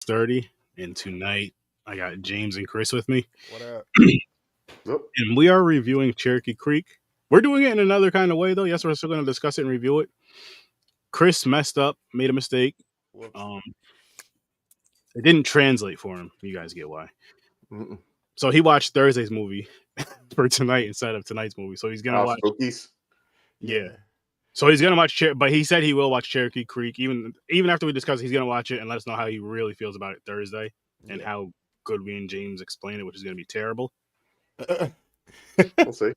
Sturdy, and tonight I got James and Chris with me, What up? Yep. and we are reviewing Cherokee Creek. We're doing it in another kind of way, though. Yes, we're still going to discuss it and review it. Chris messed up, made a mistake. Whoops. It didn't translate for him. You guys get why. Mm-mm. So he watched Thursday's movie for tonight instead of tonight's movie. So he's gonna watch. Spookies. Yeah. So he's gonna watch, but he said he will watch Cherokee Creek even after we discuss. He's gonna watch it and let us know how he really feels about it Thursday and how good we and James explain it, which is gonna be terrible. We'll see.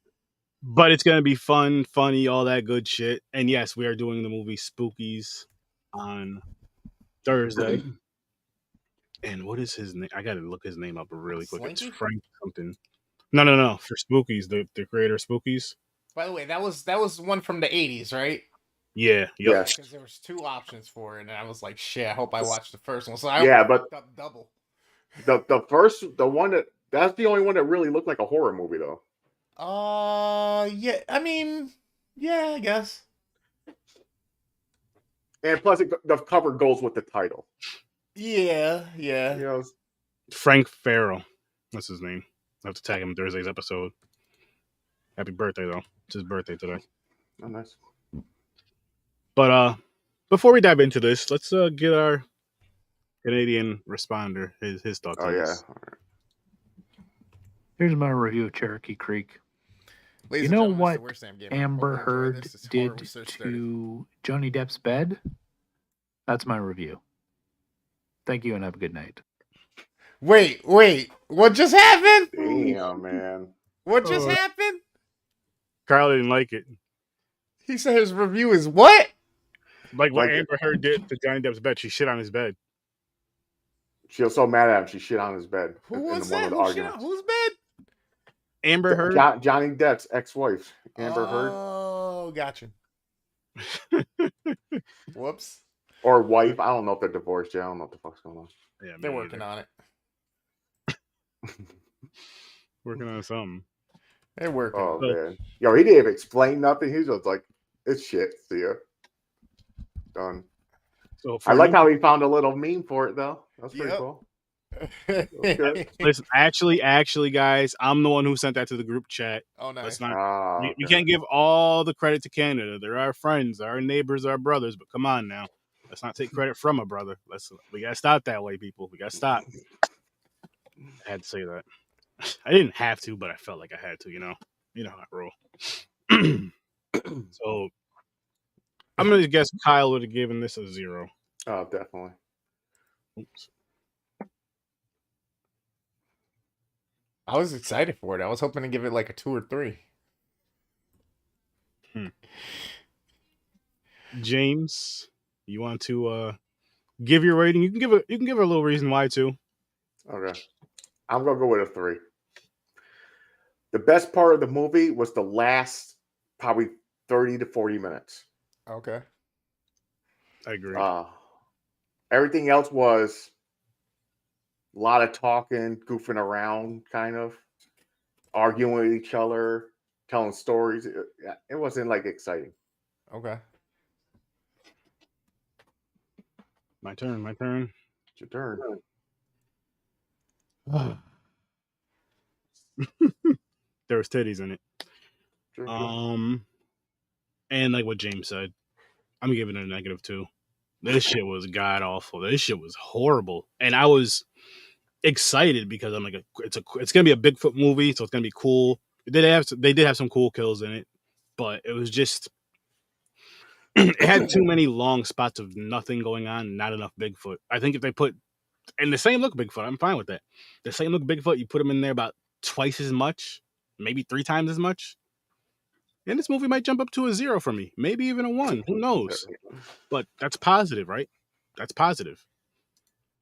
But it's gonna be fun, funny, all that good shit. And yes, we are doing the movie Spookies on Thursday. And what is his name? I gotta look his name up really quick. Slinky? It's Frank something. No. For Spookies, the creator of Spookies. By the way, that was one from the 80s, right? Yeah. Yeah. Because there was two options for it, and I was like, shit, I hope I watched the first one. So I but up double. the one that's the only one that really looked like a horror movie though. Yeah. I mean, yeah, I guess. And plus, the cover goes with the title. Yeah. You know, Frank Farrell. That's his name. I have to tag him in Thursday's episode. Happy birthday, though. It's his birthday today. oh, nice. But before we dive into this, let's get our Canadian responder his thoughts Oh on yeah. this. All right. Here's my review of Cherokee Creek. Ladies You know and gentlemen, what it's the worst damn game. Amber Hope you enjoy Heard this. It's horror did research 30. to Johnny Depp's bed? That's my review. Thank you and have a good night. Wait. What just happened? Damn, man. What just happened? Carl didn't like it. He said his review is what? Like what Like it. Amber Heard did to Johnny Depp's bed. She shit on his bed. She was so mad at him, she shit on his bed. Who in was one that? of the Who shit arguments. on whose bed? Amber Heard? Johnny Depp's ex-wife, Amber Heard, Oh, gotcha. Whoops. or wife. I don't know if they're divorced yet. I don't know what the fuck's going on. Yeah, They're working on it. Working on something. They're working Oh on it. man, yo, he didn't even explain nothing. He was just like, "It's shit." See ya. Done. So I like how he found a little meme for it though. That's pretty Yep. cool. Okay. Listen, actually, guys, I'm the one who sent that to the group chat. Oh, nice. Let's not. We Okay. can't give all the credit to Canada. They're our friends, our neighbors, our brothers. But come on now, let's not take credit from a brother. We gotta stop that way, people. We gotta stop. I had to say that. I didn't have to, but I felt like I had to. You know how I roll. So I'm gonna guess Kyle would have given this a 0. Oh, definitely. Oops. I was excited for it. I was hoping to give it like a 2 or 3. James, you want to give your rating? You can give a little reason why too. Okay. I'm gonna go with a 3. The best part of the movie was the last probably 30 to 40 minutes. Okay. I agree. Everything else was a lot of talking, goofing around, kind of arguing with each other, telling stories. It wasn't like exciting. Okay. My turn. It's your turn. There was titties in it. Sure. And like what James said, I'm giving it a -2. This shit was god awful. This shit was horrible, and I was excited because I'm like, it's gonna be a Bigfoot movie, so it's gonna be cool. They did have some cool kills in it, but it was just it had too many long spots of nothing going on, not enough Bigfoot. I think if they put and the same look Bigfoot, I'm fine with that. The same look Bigfoot, you put them in there about twice as much, maybe 3 times as much. And this movie might jump up to a 0 for me. Maybe even a 1. Who knows? But that's positive, right? That's positive.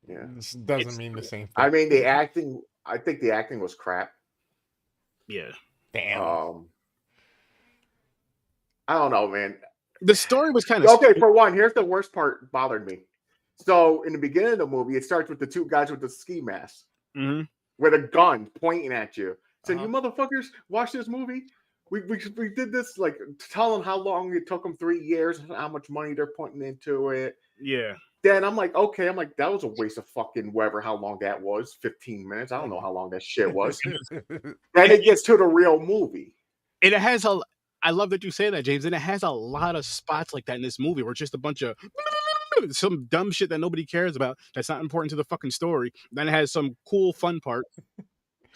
Yeah. This doesn't mean the same thing. I mean, the acting. I think the acting was crap. Yeah. Damn. I don't know, man. The story was kind of Okay. For one, here's the worst part bothered me. So in the beginning of the movie, it starts with the 2 guys with the ski masks with a gun pointing at you, saying, "You motherfuckers, watch this movie. We did this, like, tell them how long it took them 3 years, how much money they're putting into it." Yeah. Then I'm like, okay, that was a waste of fucking whatever, how long that was, 15 minutes. I don't know how long that shit was. Then it gets to the real movie. And it has I love that you say that, James, and it has a lot of spots like that in this movie where it's just a bunch of some dumb shit that nobody cares about that's not important to the fucking story. Then it has some cool, fun part.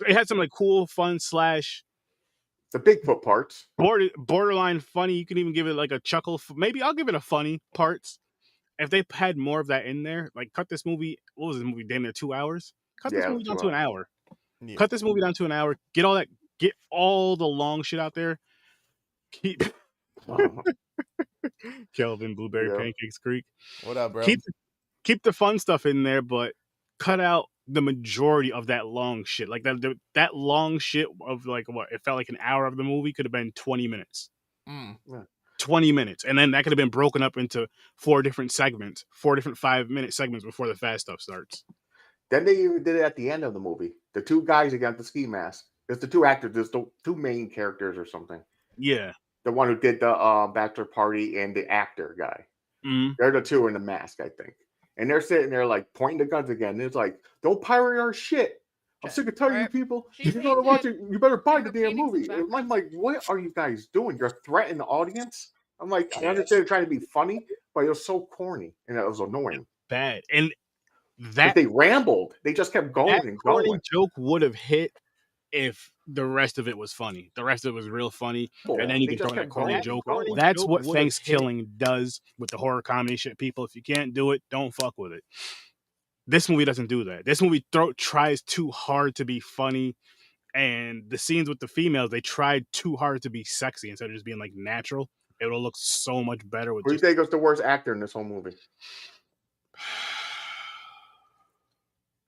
It had some like cool, fun slash the Bigfoot parts. Borderline funny. You can even give it like a chuckle. Maybe I'll give it a funny parts. If they had more of that in there, like cut this movie. What was this movie? Damn near 2 hours. Cut this movie down to an hour. Yeah. Cut this movie down to an hour. Get all the long shit out there. Keep Kelvin Blueberry Pancakes Creek. What up, bro? Keep the fun stuff in there, but cut out the majority of that long shit. Like that long shit of like what it felt like an hour of the movie could have been 20 minutes. 20 minutes, and then that could have been broken up into 4 different 5-minute segments before the fast stuff starts. Then they even did it at the end of the movie. The 2 guys against the ski mask. There's the 2 actors. There's the 2 main characters or something. Yeah. The one who did the bachelor party and the actor guy. Mm-hmm. They're the 2 in the mask, I think. And they're sitting there like pointing the guns again. And it's like, don't pirate our shit. I'm sick of telling you people, if you're going to watch it, you better buy the damn movie. And I'm like, what are you guys doing? You're threatening the audience? I'm like, I understand they're trying to be funny, but it was so corny and it was annoying. Bad. And that they rambled. They just kept going and going. That joke would have hit if the rest of it was funny. The rest of it was real funny. And then you can throw in a corny joke. That's what Thanksgiving does with the horror comedy shit, people. If you can't do it, don't fuck with it. This movie doesn't do that. This movie tries too hard to be funny. And the scenes with the females, they tried too hard to be sexy instead of just being like natural. It would look so much better with. Who do you think was the worst actor in this whole movie?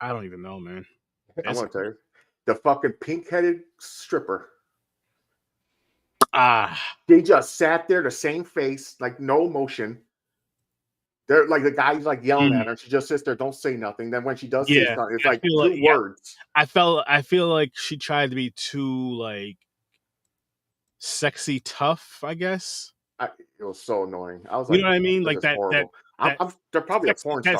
I don't even know, man. I'm gonna tell you, the fucking pink-headed stripper. They just sat there, the same face, like no emotion. They're like the guy's like yelling at her. She just sits there, don't say nothing. Then when she does say something, it's like 2 words. I feel like she tried to be too like sexy tough, I guess. It was so annoying. I was like, you know what I mean? Like that they're probably a porn star.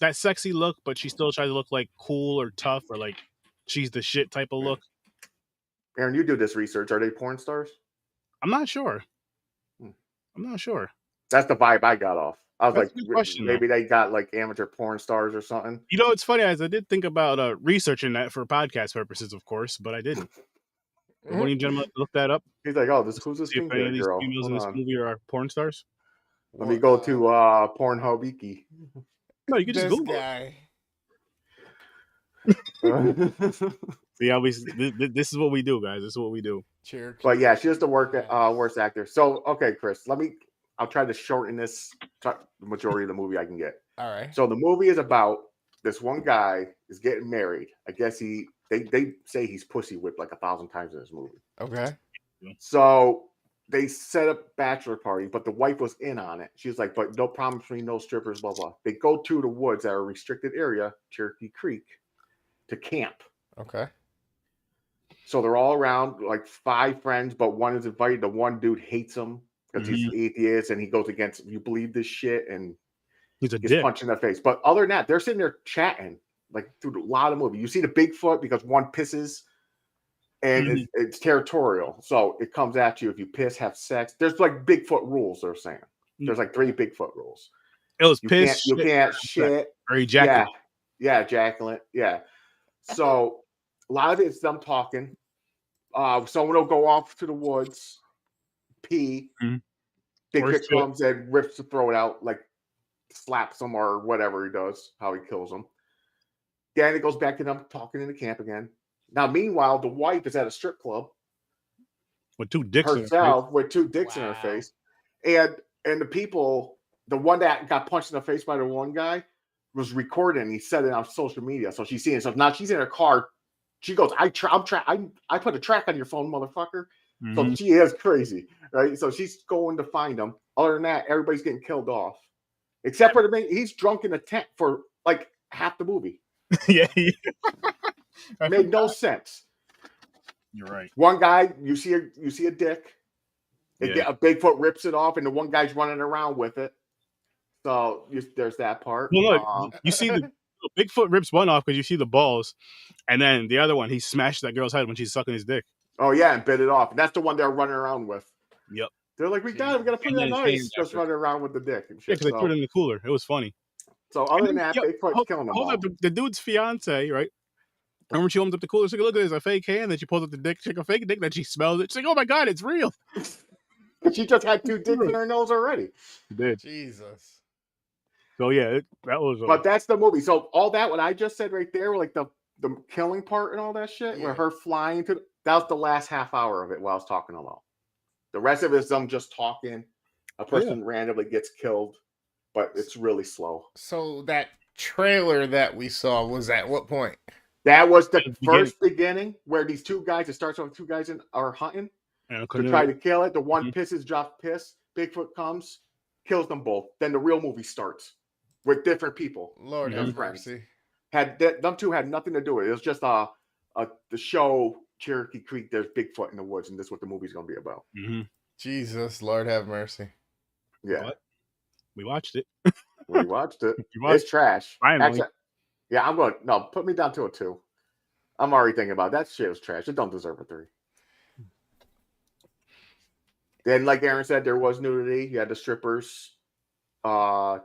That sexy look, but she still tries to look like cool or tough or like she's the shit type of look. Aaron, you do this research. Are they porn stars? I'm not sure. That's the vibe I got off. I was That's like, maybe they got like amateur porn stars or something. You know, it's funny, as I did think about researching that for podcast purposes, of course, but I didn't. One of you gentlemen look that up. He's like, oh, who's this skincare girl? These females in this movie are porn stars. Let me go to Pornhub Wiki. No, you can just Google guy. See how this is what we do, guys. This is what we do. Cherokee. But yeah, she's the worst actor. So okay, Chris, I'll try to shorten this the majority of the movie I can get. All right. So the movie is about this one guy is getting married. I guess they say he's pussy whipped like 1,000 times in this movie. Okay. So they set up a bachelor party, but the wife was in on it. She was like, but no promise me, no strippers, blah, blah. They go to the woods at a restricted area, Cherokee Creek, to camp. Okay. So they're all around, like 5 friends, but one is invited. The one dude hates him because he's an atheist and he goes against, you believe this shit, and he's a dick. Punched in the face. But other than that, they're sitting there chatting like through a lot of movie. You see the Bigfoot because one pisses and it's territorial. So it comes at you if you piss, have sex. There's like Bigfoot rules, they're saying. There's like 3 Bigfoot rules. It was piss. You can't shit. Or ejaculate. Yeah, ejaculate. Yeah. So a lot of it's them talking. Someone will go off to the woods, pee. Bigfoot comes and rips the throat out, like slaps him or whatever he does, how he kills him. Then it goes back to them talking in the camp again. Now, meanwhile, the wife is at a strip club with 2 dicks herself, with 2 dicks in her face, and the people, the one that got punched in the face by the one guy was recording. He said it on social media, so she's seeing it. So now she's in her car. She goes, I put a track on your phone, motherfucker. So she is crazy, right? So she's going to find him. Other than that, everybody's getting killed off, except for he's drunk in a tent for like half the movie. Yeah. Made no sense. You're right. One guy, you see a dick. A Bigfoot rips it off, and the one guy's running around with it. So there's that part. Well, look, you see the Bigfoot rips one off because you see the balls, and then the other one he smashed that girl's head when she's sucking his dick. Oh yeah, and bit it off. And that's the one they're running around with. Yep. They're like, we got to put it on ice. Just running around with the dick and shit. Yeah, because they put it in the cooler. It was funny. So other than that, Bigfoot's killing them all. Up, the dude's fiance, right? Remember she opens up the cooler, she's like, look, there's a fake hand. Then she pulls up the dick, check a fake dick, then she smells it. She's like, oh my God, it's real. She just had 2 dicks in her nose already. She did. Jesus. So yeah, that was. But that's the movie. So all that, what I just said right there, like the killing part and all that shit, where her flying to, that was the last half hour of it while I was talking alone. The rest of it is them just talking. A person randomly gets killed, but it's really slow. So that trailer that we saw was at what point? That was the first beginning where these 2 guys, it starts with 2 guys are hunting to try to kill it. The one pisses, drops piss. Bigfoot comes, kills them both. Then the real movie starts with different people. Lord have mercy. Them 2 had nothing to do with it. It was just the show Cherokee Creek. There's Bigfoot in the woods, and this is what the movie's going to be about. Mm-hmm. Jesus, Lord have mercy. Yeah, but we watched it. We watched it. It's trash. Finally. Actually, I'm going. No, put me down to a 2. I'm already thinking about that shit was trash. It don't deserve a 3. Then, like Aaron said, there was nudity. You had the strippers,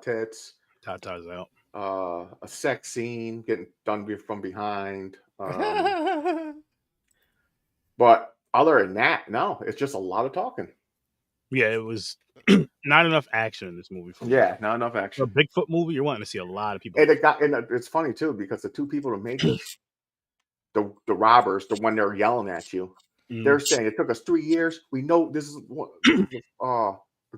tits. Tata's out. A sex scene getting done from behind. But other than that, no, it's just a lot of talking. Yeah, it was not enough action in this movie. Yeah, not enough action. A Bigfoot movie, you're wanting to see a lot of people. And it's funny too because the 2 people who made this, the robbers, the one they're yelling at you, they're saying it took us 3 years. We know this is a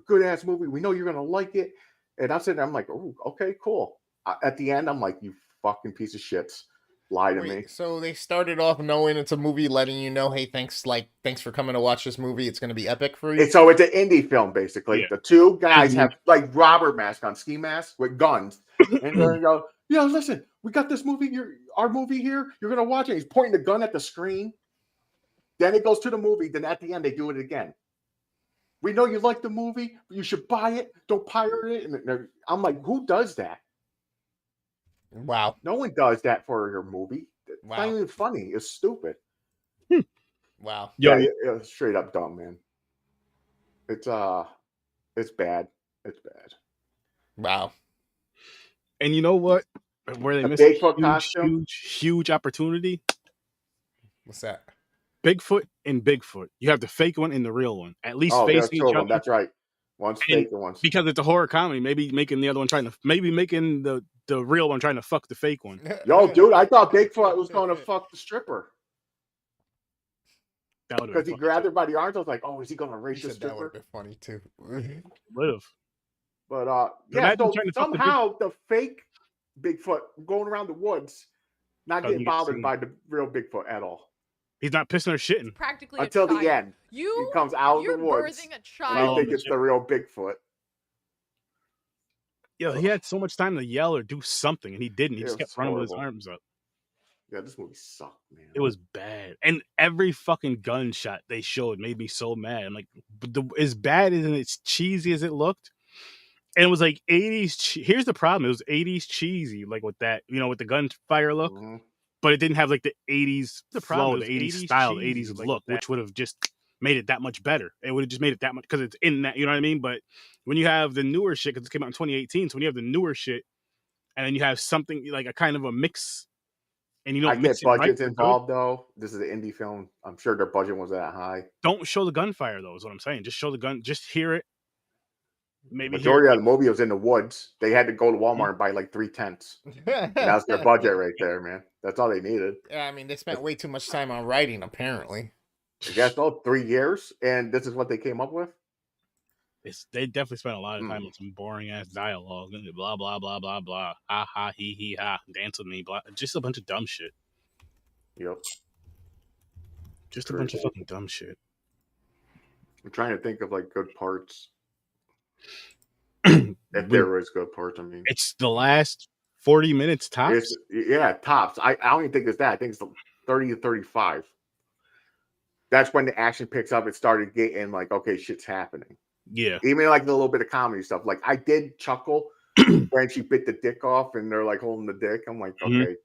good ass movie. We know you're gonna like it. And I'm sitting there, I'm like, oh, okay, cool. At the end, I'm like, you fucking piece of shits. Lie to me. So they started off knowing it's a movie, letting you know, hey, thanks for coming to watch this movie. It's going to be epic for you. And so it's an indie film, basically. Yeah. The 2 guys have like robber masks on, ski masks with guns, and they go, "Yeah, listen, we got this movie. Our movie here. You're going to watch it." He's pointing the gun at the screen. Then it goes to the movie. Then at the end, they do it again. We know you like the movie. But you should buy it. Don't pirate it. And I'm like, who does that? Wow. No one does that for your movie. It's not even funny. It's stupid. Wow. Yeah, it's straight up dumb, man. It's bad. It's bad. Wow. And you know what? Where they missed a huge opportunity. What's that? Bigfoot and Bigfoot. You have the fake one and the real one. At least facing each other. That's right. One's fake and one's because it's a horror comedy. Maybe making the other one making the real one trying to fuck the fake one. Yo, dude, I thought Bigfoot was going to fuck the stripper. Because he grabbed her by the arms. I was like, oh, is he going to rape the stripper? That would have been funny too. Would have. But yeah, so somehow the fake Bigfoot going around the woods, not getting bothered by the real Bigfoot at all. He's not pissing or shitting. Practically until the end. He comes out of the woods. Birthing a child. I think it's the real Bigfoot. Yeah, he had so much time to yell or do something, and he didn't. He just kept running with his arms up. Yeah, this movie sucked, man. It was bad. And every fucking gunshot they showed made me so mad. I'm like, as bad and as cheesy as it looked, and it was like 80s. Here's the problem. It was 80s cheesy, like with that, with the gunfire look. Mm-hmm. But it didn't have like the 80s flow, the 80s style, 80s look, which would have just made it that much better. It would have just made it that much, because it's in that, you know what I mean? But when you have the newer shit, because it came out in 2018, so when you have the newer shit, and then you have something like a kind of a mix, and I get budgets involved though. This is an indie film. I'm sure their budget wasn't that high. Don't show the gunfire though, is what I'm saying. Just show the gun, just hear it. Maybe majority of the movie was in the woods. They had to go to Walmart and buy like 3 tents. That's their budget right there, man. That's all they needed. Yeah, I mean, they spent way too much time on writing, apparently. I guess so, 3 years, and this is what they came up with? They definitely spent a lot of time on some boring ass dialogue and blah blah blah blah blah. Ha ha he ha. Dance with me. Blah. Just a bunch of dumb shit. Yep. Just a bunch of fucking dumb shit. I'm trying to think of like good parts. If there was good parts, I mean, it's the last 40 minutes tops. Tops. I don't even think it's that. I think it's 30 to 35. That's when the action picks up. It started getting like, okay, shit's happening. Yeah. Even like the little bit of comedy stuff. Like I did chuckle when she bit the dick off and they're like holding the dick. I'm like, okay,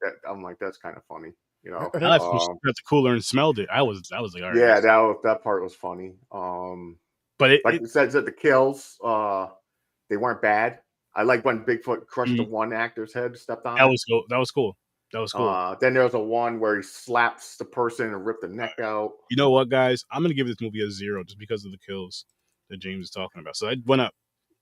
that's kind of funny, you know. I left the cooler and smelled it. I was like, all right. Yeah, that part was funny. But like you said, that the kills, they weren't bad. I like when Bigfoot crushed the one actor's head, stepped on that it. was cool. That was cool. That was cool. Then there was a one where he slaps the person and ripped the neck out. You know what, guys? I'm gonna give this movie a 0 just because of the kills that James is talking about. So I went up.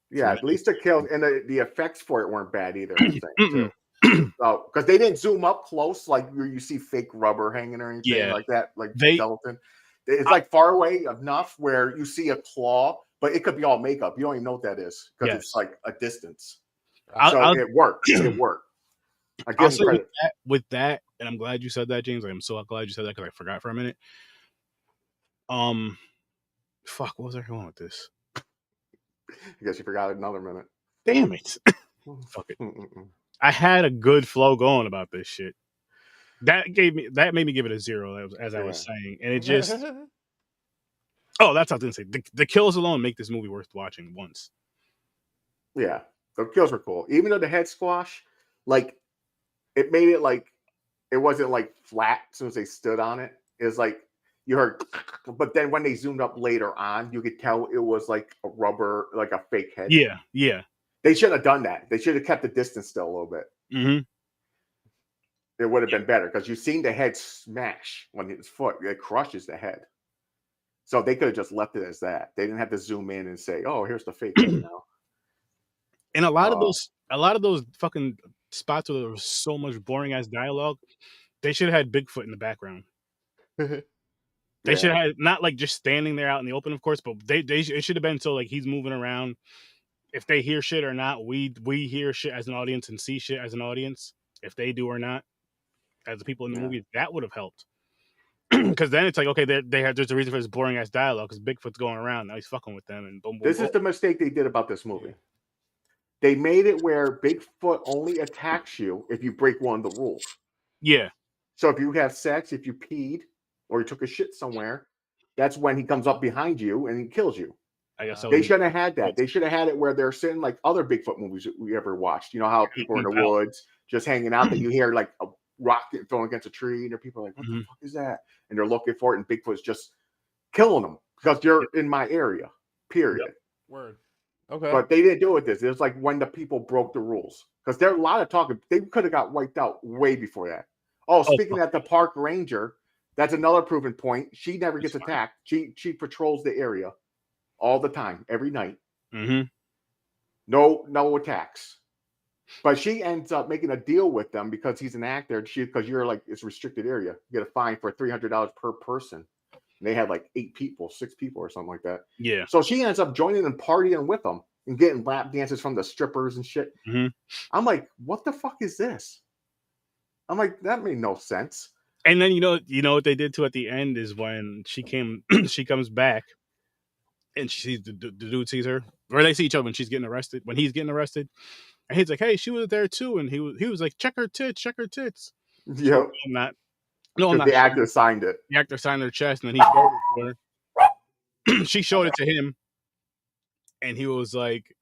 Yeah, at least the kills and the effects for it weren't bad either. I think too. Because they didn't zoom up close like you see fake rubber hanging or anything like that, like skeleton. It's like far away enough where you see a claw, but it could be all makeup. You don't even know what that is because it's like a distance. So it worked. It worked. I give him credit. With that, and I'm glad you said that, James. I'm so glad you said that because I forgot for a minute. Fuck, what was I going with this? I guess you forgot another minute. Damn it. Fuck it. I had a good flow going about this shit. That made me give it a 0, as I was saying. And it just oh, that's what I was gonna say. The kills alone make this movie worth watching once. Yeah. The kills were cool. Even though the head squash, like it made it like it wasn't like flat as soon as they stood on it. It was like you heard, but then when they zoomed up later on, you could tell it was like a rubber, like a fake head. Yeah, yeah. They should have done that. They should have kept the distance still a little bit. Mm-hmm. It would have been better because you've seen the head smash when his foot, it crushes the head. So they could have just left it as that. They didn't have to zoom in and say, "Oh, here's the fake head now." And a lot of those fucking spots where there was so much boring ass dialogue, they should have had Bigfoot in the background. They should have had, not like just standing there out in the open, of course, but it should have been so like he's moving around. If they hear shit or not, we hear shit as an audience and see shit as an audience. If they do or not, as the people in the movie, that would have helped. Because then it's like, okay, there's a reason for this boring ass dialogue because Bigfoot's going around now, he's fucking with them, and boom, boom. This is the mistake they did about this movie. They made it where Bigfoot only attacks you if you break one of the rules. Yeah. So if you have sex, if you peed, or you took a shit somewhere, that's when he comes up behind you and he kills you. I guess they shouldn't have had that. They should have had it where they're sitting like other Bigfoot movies that we ever watched. You know how people are in the woods just hanging out, that you hear like a rock getting thrown against a tree, and people are like, "What the fuck is that?" And they're looking for it, and Bigfoot's just killing them because you're in my area. Period. Yep. Word. Okay. But they didn't do it with this. It was like when the people broke the rules, because there are a lot of talking. They could have got wiped out way before that. Oh, speaking of the park ranger, that's another proven point. She never gets attacked. She patrols the area all the time, every night. Mm-hmm. No attacks. But she ends up making a deal with them because he's an actor. Because you're like, it's a restricted area. You get a fine for $300 per person. And they had like 6 people or something like that. Yeah. So she ends up joining and partying with them and getting lap dances from the strippers and shit. Mm-hmm. I'm like, what the fuck is this? I'm like, that made no sense. And then you know what they did too at the end is when she comes back and she sees the dude sees her, or they see each other when she's getting arrested. When he's getting arrested, and he's like, "Hey, she was there too," and he was like, "Check her tits." Yeah, so I'm not. No, I'm not. The actor signed it. The actor signed their chest, and then he showed it to her. She showed it to him, and he was like,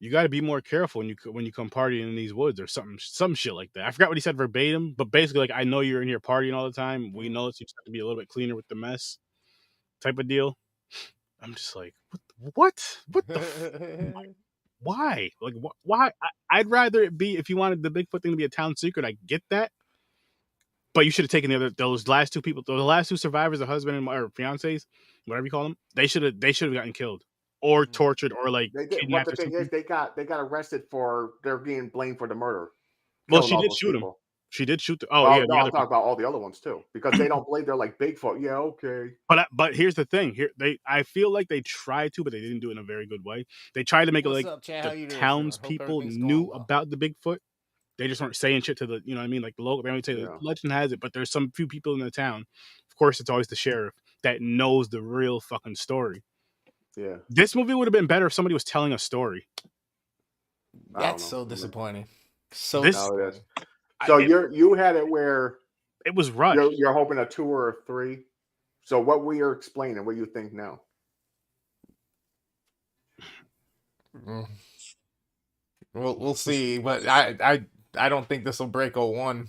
"You got to be more careful when you come partying in these woods or some shit like that." I forgot what he said verbatim, but basically, like, I know you're in here partying all the time. We know it, so you just have to be a little bit cleaner with the mess, type of deal. I'm just like, what the why? Like, why? I'd rather it be, if you wanted the Bigfoot thing to be a town secret, I get that. But you should have taken those last 2 people, those last 2 survivors, the husband and or fiancés, whatever you call them. They should have gotten killed or tortured or like kidnapped. What the thing is, they got arrested for they're being blamed for the murder. Well, she did shoot him. She did shoot. No, I'm talking about all the other ones too, because they don't believe they're like Bigfoot. Yeah, okay. But here's the thing. I feel like they tried to, but they didn't do it in a very good way. They tried to make it like the townspeople knew about the Bigfoot. They just weren't saying shit to the, you know what I mean? Like the local, they only say the legend has it, but there's some few people in the town. Of course, it's always the sheriff that knows the real fucking story. Yeah. This movie would have been better if somebody was telling a story. That's so disappointing. So you had it where it was rushed. You're hoping a 2 or a 3. So what we are explaining, what do you think now? We'll see, but I don't think this will break 01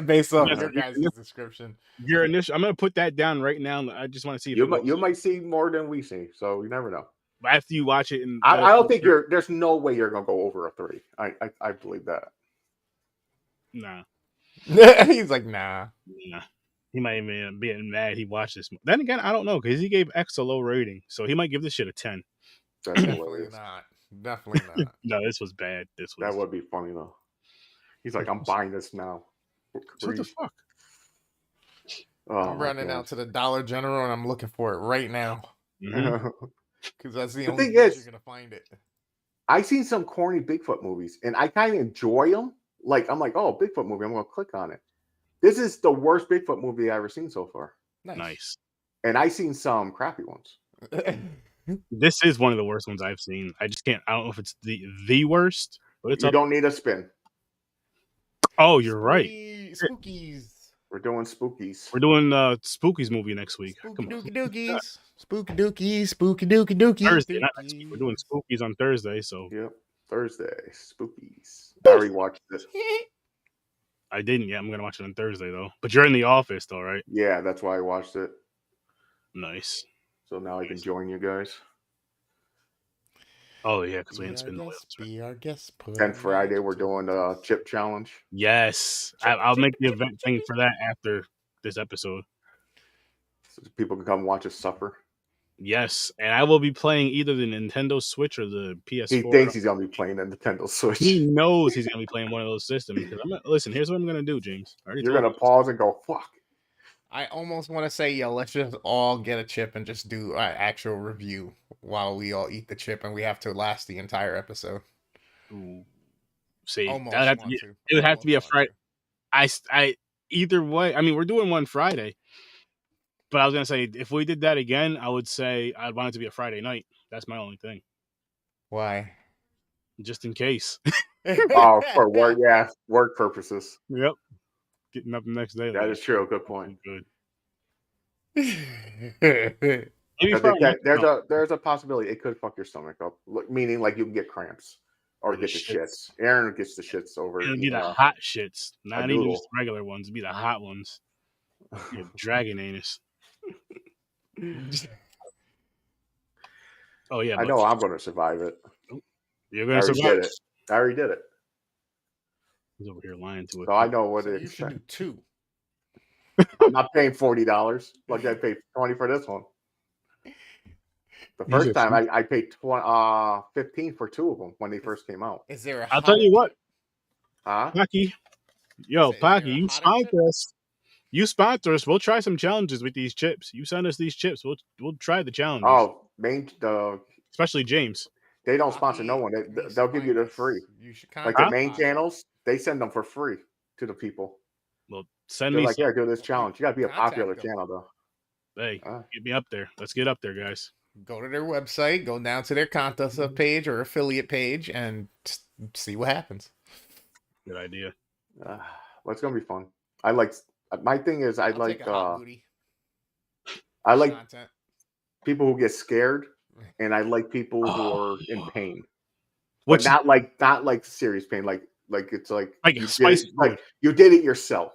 based off your guys' description. Your initial, I'm gonna put that down right now. I just want to see if you might see more than we see, so you never know. After you watch it, and I don't think there's no way you're gonna go over a 3. I believe that. Nah. He's like, nah. He might even be mad he watched this. Then again, I don't know, because he gave X a low rating, so he might give this shit a 10. Definitely not. Definitely not. No, this was bad. That would be funny though. He's like, I'm buying this now. What the fuck? Oh, I'm running out to the Dollar General and I'm looking for it right now. Because that's the only place you're gonna find it. I've seen some corny Bigfoot movies, and I kind of enjoy them. Like, I'm like, oh, Bigfoot movie, I'm gonna click on it. This is the worst Bigfoot movie I've ever seen so far. Nice. And I've seen some crappy ones. This is one of the worst ones I've seen. I just can't. I don't know if it's the worst, but it's. You don't need a spin. Oh, you're right. Spookies. We're doing spookies. We're doing Spookies movie next week. Spooky dookie dookies. Spooky dookies. Spooky dookie dookies. Thursday, not next week. We're doing Spookies on Thursday. So. Yep. Thursday. Spookies. I already watched this. I didn't yet. I'm gonna watch it on Thursday though. But you're in the office though, right? Yeah, that's why I watched it. Nice. So now I can join you guys. Oh yeah, because we didn't spin the wheels. Be our guest. Then Friday we're doing the chip challenge. Yes, I'll make the event thing for that after this episode. So people can come watch us suffer. Yes, and I will be playing either the Nintendo Switch or the PS4. He thinks he's gonna be playing the Nintendo Switch. He knows he's gonna be playing one of those systems. Listen, here's what I'm gonna do, James. You're gonna pause and go, fuck. I almost want to say, yo, let's just all get a chip and just do an actual review while we all eat the chip, and we have to last the entire episode. Ooh. See, it would have to be a Friday. I either way. I mean, we're doing one Friday, but I was gonna say if we did that again, I would say I'd want it to be a Friday night. That's my only thing. Why? Just in case. Oh, for work, yeah, work purposes. Yep. Getting up the next day. That is true. Good point. Good. There's a possibility it could fuck your stomach up, meaning like you can get cramps or get the shits. Aaron gets the shits over. It'll be the hot shits, not even just regular ones. It'll be the hot ones. Dragon anus. Oh yeah, I know I'm going to survive it. You're going to survive it. I already did it. He's over here lying to it. So I know what it is. You should do 2. I'm not paying $40. Like I paid $20 for this one. The first time I paid $15 for 2 of them when they first came out. Is there? I'll tell you what, Pocky. Yo, Pocky, you sponsor us. You sponsor us. We'll try some challenges with these chips. You send us these chips. We'll try the challenges. Oh, especially James. They don't sponsor no one. They'll give you the free. Like the main channels, they send them for free to the people. Well, They're like, yeah, do this challenge. You got to be a popular channel, though. Hey, get me up there. Let's get up there, guys. Go to their website, go down to their contest page or affiliate page, and see what happens. Good idea. Well, it's gonna be fun. My thing is, I like content. People who get scared, and I like people who are in pain, but not like serious pain. Like it's like you did it yourself.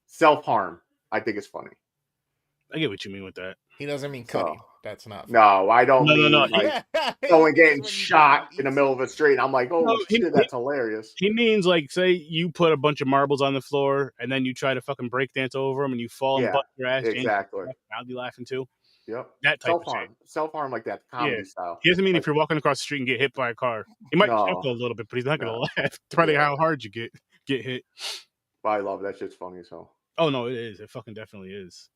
Self-harm. I think it's funny. I get what you mean with that. He doesn't mean cutting. That's not funny. No, I don't mean like someone getting shot in the middle of a street. I'm like, shit, that's hilarious. He means like, say you put a bunch of marbles on the floor and then you try to fucking break dance over them and you fall and butt your ass. Exactly. I'll be laughing too. Yep. That type self-harm like that comedy style. He doesn't mean if you're walking across the street and get hit by a car. He might chuckle a little bit, but he's not gonna laugh. Depending on how hard you get hit. But I love that shit's funny. So. Oh no, it is. It fucking definitely is.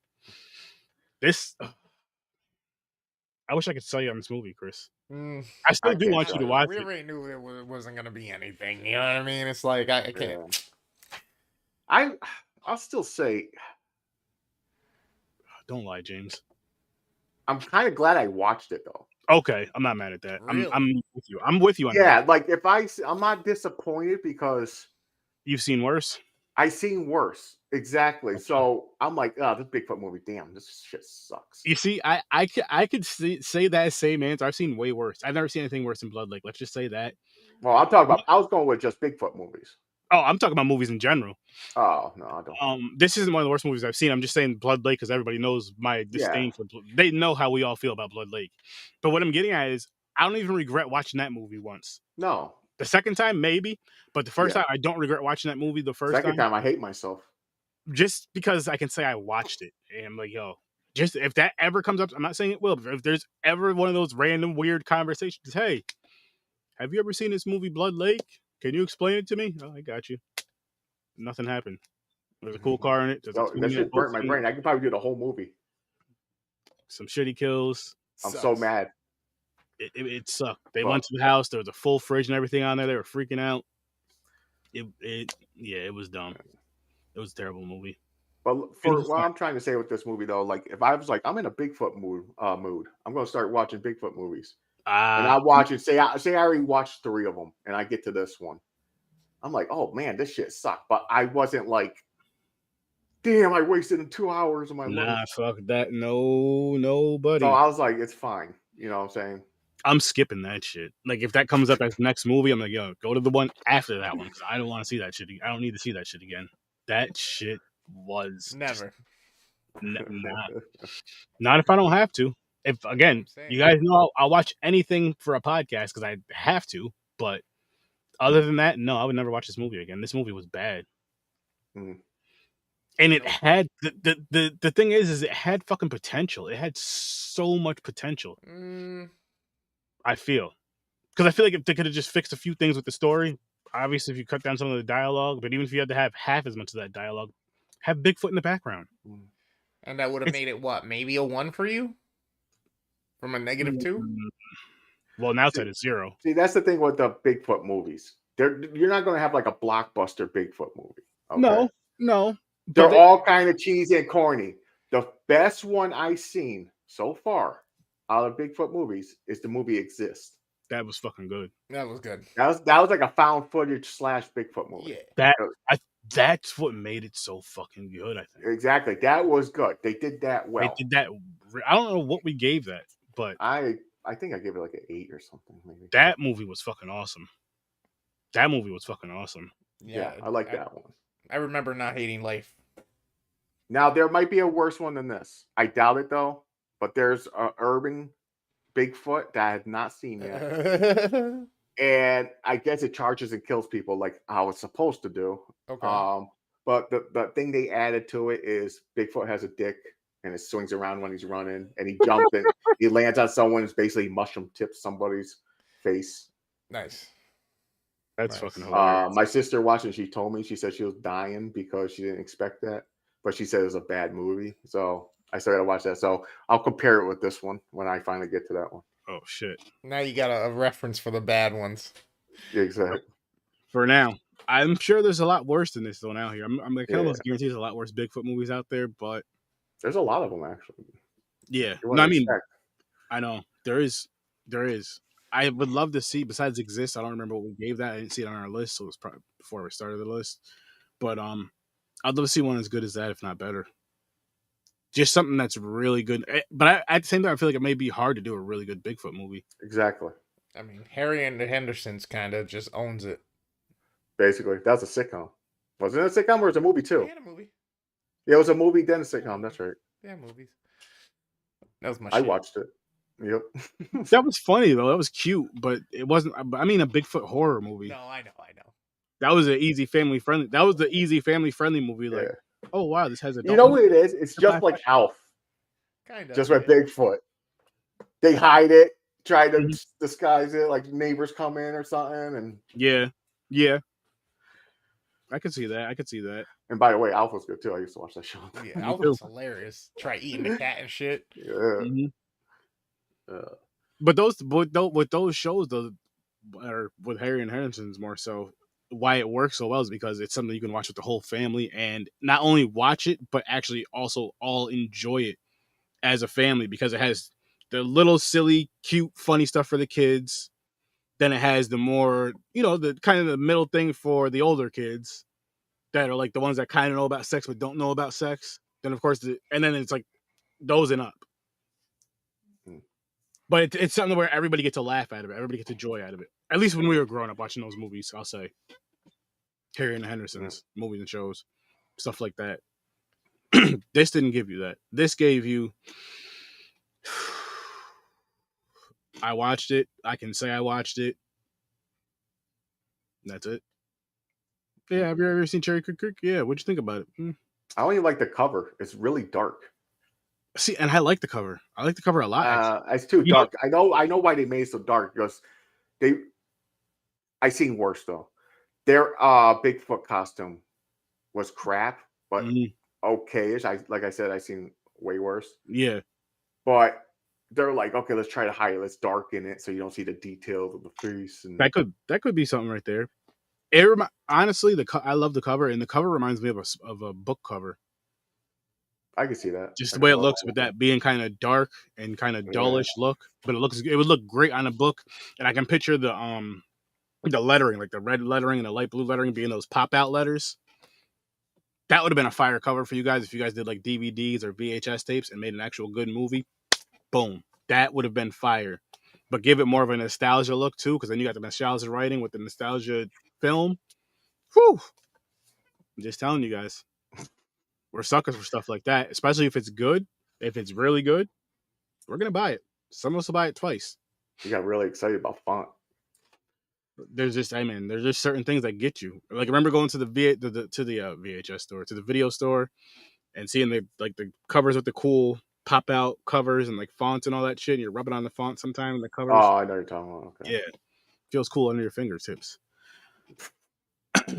This. I wish I could sell you on this movie, Chris. I still do want you to watch it. We already knew it wasn't going to be anything. You know what I mean? It's like, I can't. I'll still say. Don't lie, James. I'm kind of glad I watched it, though. Okay, I'm not mad at that. Really? I'm with you. I'm with you on that. Yeah, like if I'm not disappointed because. You've seen worse? I've seen worse. Exactly. So I'm like, this Bigfoot movie, damn, this shit sucks. You see, I could say that same answer. I've seen way worse. I've never seen anything worse than Blood Lake. Let's just say that. Well, I'm talking about. I was going with just Bigfoot movies. Oh, I'm talking about movies in general. Oh no, I don't. This isn't one of the worst movies I've seen. I'm just saying Blood Lake because everybody knows my disdain for. They know how we all feel about Blood Lake. But what I'm getting at is, I don't even regret watching that movie once. No. The second time, maybe, but the first time, I don't regret watching that movie. The first second time, I hate myself. Just because I can say I watched it, and I'm like, yo, just if that ever comes up, I'm not saying it will, but if there's ever one of those random weird conversations, hey, have you ever seen this movie Blood Lake? Can you explain it to me? Oh, I got you. Nothing happened. There's a cool car in it. That shit burnt my brain. I could probably do the whole movie. Some shitty kills. I'm so mad. It sucked. They went to the house. There was a full fridge and everything on there. They were freaking out. It was dumb. It was a terrible movie. But for what I'm trying to say with this movie, though, like if I was like, I'm in a Bigfoot mood, I'm going to start watching Bigfoot movies. And I watch it. Say I already watched 3 of them, and I get to this one. I'm like, oh man, this shit sucked. But I wasn't like, damn, I wasted 2 hours of my life. Nah, fuck that. No, nobody. So I was like, it's fine. You know what I'm saying? I'm skipping that shit. Like if that comes up as the next movie, I'm like, yo, go to the one after that one because I don't want to see that shit. I don't need to see that shit again. That shit was never. Not if I don't have to. If again, you guys know I'll watch anything for a podcast because I have to. But other than that, no, I would never watch this movie again. This movie was bad. Mm. And it had the thing is it had fucking potential. It had so much potential. I feel because I feel like if they could have just fixed a few things with the story, obviously if you cut down some of the dialogue, but even if you had to have half as much of that dialogue, have Bigfoot in the background, and that would have made it what? Maybe a 1 for you from a -2. Well, now it's at a 0. See, that's the thing with the Bigfoot movies. You're not going to have like a blockbuster Bigfoot movie. Okay? No. They're all kind of cheesy and corny. The best one I've seen so far out of Bigfoot movies is the movie Exist. That was fucking good. That was good. That was like a found footage / Bigfoot movie. Yeah. That's what made it so fucking good, I think. Exactly. That was good. They did that well. They did that. I don't know what we gave that, but I think I gave it like an 8 or something. Maybe. That movie was fucking awesome. Yeah, I like that one. I remember not hating life. Now, there might be a worse one than this. I doubt it, though. But there's an urban Bigfoot that I have not seen yet. And I guess it charges and kills people like how it's supposed to do. Okay. But the thing they added to it is Bigfoot has a dick and it swings around when he's running. And he jumps and he lands on someone and basically mushroom tips somebody's face. Nice. That's fucking hilarious. My sister watching, she told me, she said she was dying because she didn't expect that. But she said it was a bad movie. So I started to watch that. So I'll compare it with this one when I finally get to that one. Oh, shit. Now you got a reference for the bad ones. Exactly. For now. I'm sure there's a lot worse than this, though, now here. I'm kind of almost guarantee there's a lot worse Bigfoot movies out there, but... There's a lot of them, actually. Yeah. No, I mean, I know. There is. I would love to see, besides Exist, I don't remember what we gave that. I didn't see it on our list, so it was probably before we started the list. But I'd love to see one as good as that, if not better. Just something that's really good. But at the same time, I feel like it may be hard to do a really good Bigfoot movie. Exactly. I mean, Harry and the Hendersons kind of just owns it. Basically, that's a sitcom. Was it a sitcom or was it a movie too? They had a movie. Yeah, it was a movie, then a sitcom. That's right. Yeah, movies. That was my I shit. watched it. Yep. That was funny, though. That was cute, but it wasn't. I mean, a Bigfoot horror movie. No, I know. That was an easy family friendly. That was the easy family friendly movie. Like, oh wow, this has a. You know what it is? It's just like Alf. Kind of. Just with Bigfoot. They hide it, try to disguise it, like neighbors come in or something, and yeah. I could see that. And by the way, Alf was good too. I used to watch that show. Yeah, Alf was hilarious. Try eating the cat and shit. Yeah. Mm-hmm. But with those shows, though, or with Harry and Henderson's more so, why it works so well is because it's something you can watch with the whole family and not only watch it, but actually also all enjoy it as a family because it has the little silly, cute, funny stuff for the kids. Then it has the more, the kind of the middle thing for the older kids that are like the ones that kind of know about sex but don't know about sex. Then of course, and then it's like those and up. But it's something where everybody gets a laugh out of it. Everybody gets a joy out of it. At least when we were growing up watching those movies, I'll say. Harry and the Hendersons, movies and shows, stuff like that. This didn't give you that. This gave you. I watched it. I can say I watched it. That's it. Yeah, have you ever seen Cherokee Creek? Yeah, what'd you think about it? I only like the cover. It's really dark. See, and I like the cover. I like the cover a lot. It's too dark. I know why they made it so dark because I seen worse though. Their Bigfoot costume was crap, but okay-ish. Like I said, I seen way worse. Yeah. But they're like, okay, let's try to hide it. Let's darken it so you don't see the details of the face. And that could be something right there. Honestly, I love the cover, and the cover reminds me of a book cover. I can see that. Just the way it looks, with that being kind of dark and kind of dullish look, but it would look great on a book, and I can picture the lettering, like the red lettering and the light blue lettering, being those pop out letters. That would have been a fire cover for you guys if you guys did like DVDs or VHS tapes and made an actual good movie. Boom, that would have been fire. But give it more of a nostalgia look too, because then you got the nostalgia writing with the nostalgia film. Whew! I'm just telling you guys. We're suckers for stuff like that, especially if it's good. If it's really good, we're going to buy it. Some of us will buy it twice. You got really excited about font. There's just certain things that get you. Like, remember going to the VHS store, to the video store, and seeing the covers with the cool pop out covers and like fonts and all that shit. And you're rubbing on the font sometime in the covers. Oh, I know you're talking about. Okay. Yeah, feels cool under your fingertips. All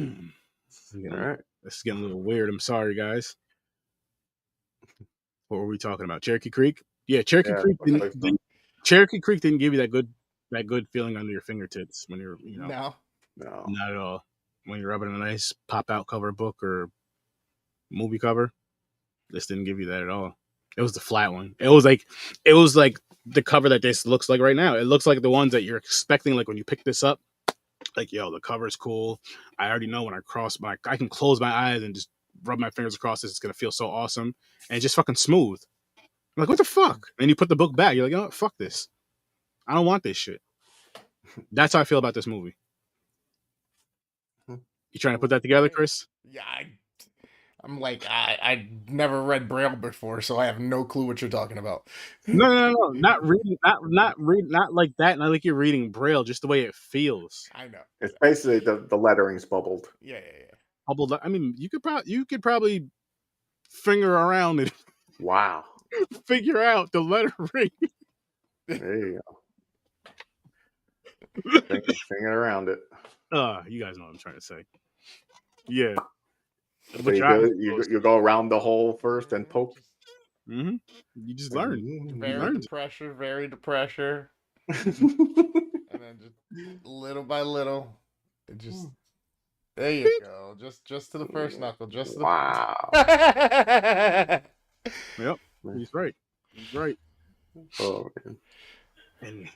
right, this is getting a little weird. I'm sorry, guys. What were we talking about? Cherokee Creek? Yeah, Cherokee Creek didn't give you that good feeling under your fingertips when you're, no, not at all. When you're rubbing a nice pop out cover book or movie cover, this didn't give you that at all. It was the flat one. It was like the cover that this looks like right now. It looks like the ones that you're expecting, like when you pick this up. Like, yo, the cover's cool. I already know when I can close my eyes and just rub my fingers across this, it's gonna feel so awesome. And it's just fucking smooth. I'm like, what the fuck? And you put the book back, you're like, you know what, fuck this. I don't want this shit. That's how I feel about this movie. You trying to put that together, Chris? Yeah, I'm like, I never read Braille before, so I have no clue what you're talking about. No. Not reading, not like that. Not like you're reading Braille, just the way it feels. I know. It's basically the lettering's bubbled. Yeah. Bubbled. I mean, you could probably finger around it. Wow. Figure out the lettering. There you go. Finger around it. You guys know what I'm trying to say. Yeah. So you go around the hole first and poke. Mm-hmm. You just learn. Vary the pressure. And then just little by little, it just there you go. Just to the first knuckle. Just to the wow. Yep. He's right. Oh man. And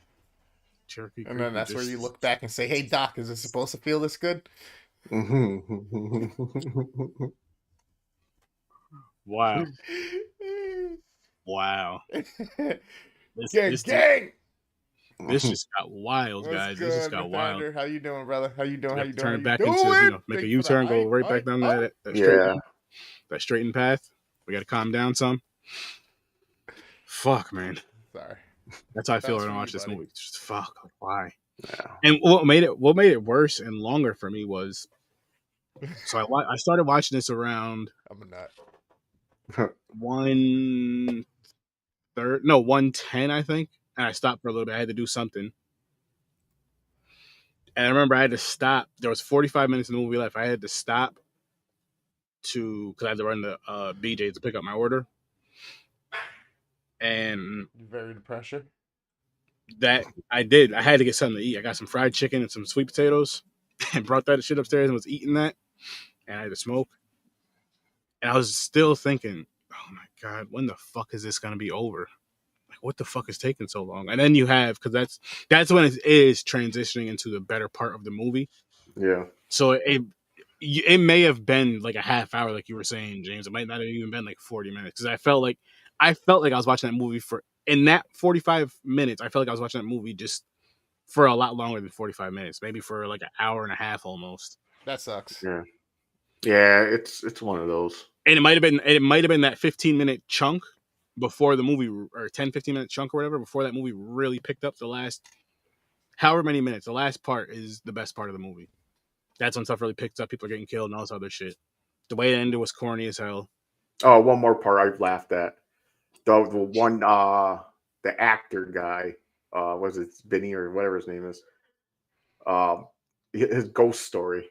Cherokee and then that's where you look back and say, "Hey Doc, is it supposed to feel this good?" Wow. Gang. This just got wild, guys. This just got wild. How you doing, brother? How you doing? Turn it back into, make a U-turn, go right back down that straightened path. We got to calm down some. Fuck, man. Sorry. That's how I feel when I watch this movie. Just fuck. Why? Yeah. And what made it worse and longer for me was, so I started watching this around. I'm a nut. 1:10, I think. And I stopped for a little bit. I had to do something. And I remember I had to stop. There was 45 minutes in the movie left. I had to stop because I had to run to BJ's to pick up my order. And you varied the pressure? That I did. I had to get something to eat. I got some fried chicken and some sweet potatoes and brought that shit upstairs and was eating that. And I had to smoke. And I was still thinking, oh my God, when the fuck is this going to be over? Like, what the fuck is taking so long? And then you have, because that's when it is transitioning into the better part of the movie. Yeah. So it may have been like a half hour, like you were saying, James. It might not have even been like 40 minutes. Because I felt like I felt like I was watching that movie in that 45 minutes. I felt like I was watching that movie just for a lot longer than 45 minutes, maybe for like an hour and a half almost. That sucks. Yeah, it's one of those. And it might have been that 15-minute chunk before the movie, or 10-15-minute chunk or whatever, before that movie really picked up. The last however many minutes, the last part is the best part of the movie. That's when stuff really picks up. People are getting killed and all this other shit. The way it ended was corny as hell. Oh, one more part I've laughed at. The one the actor guy, was it Vinny or whatever his name is? His ghost story.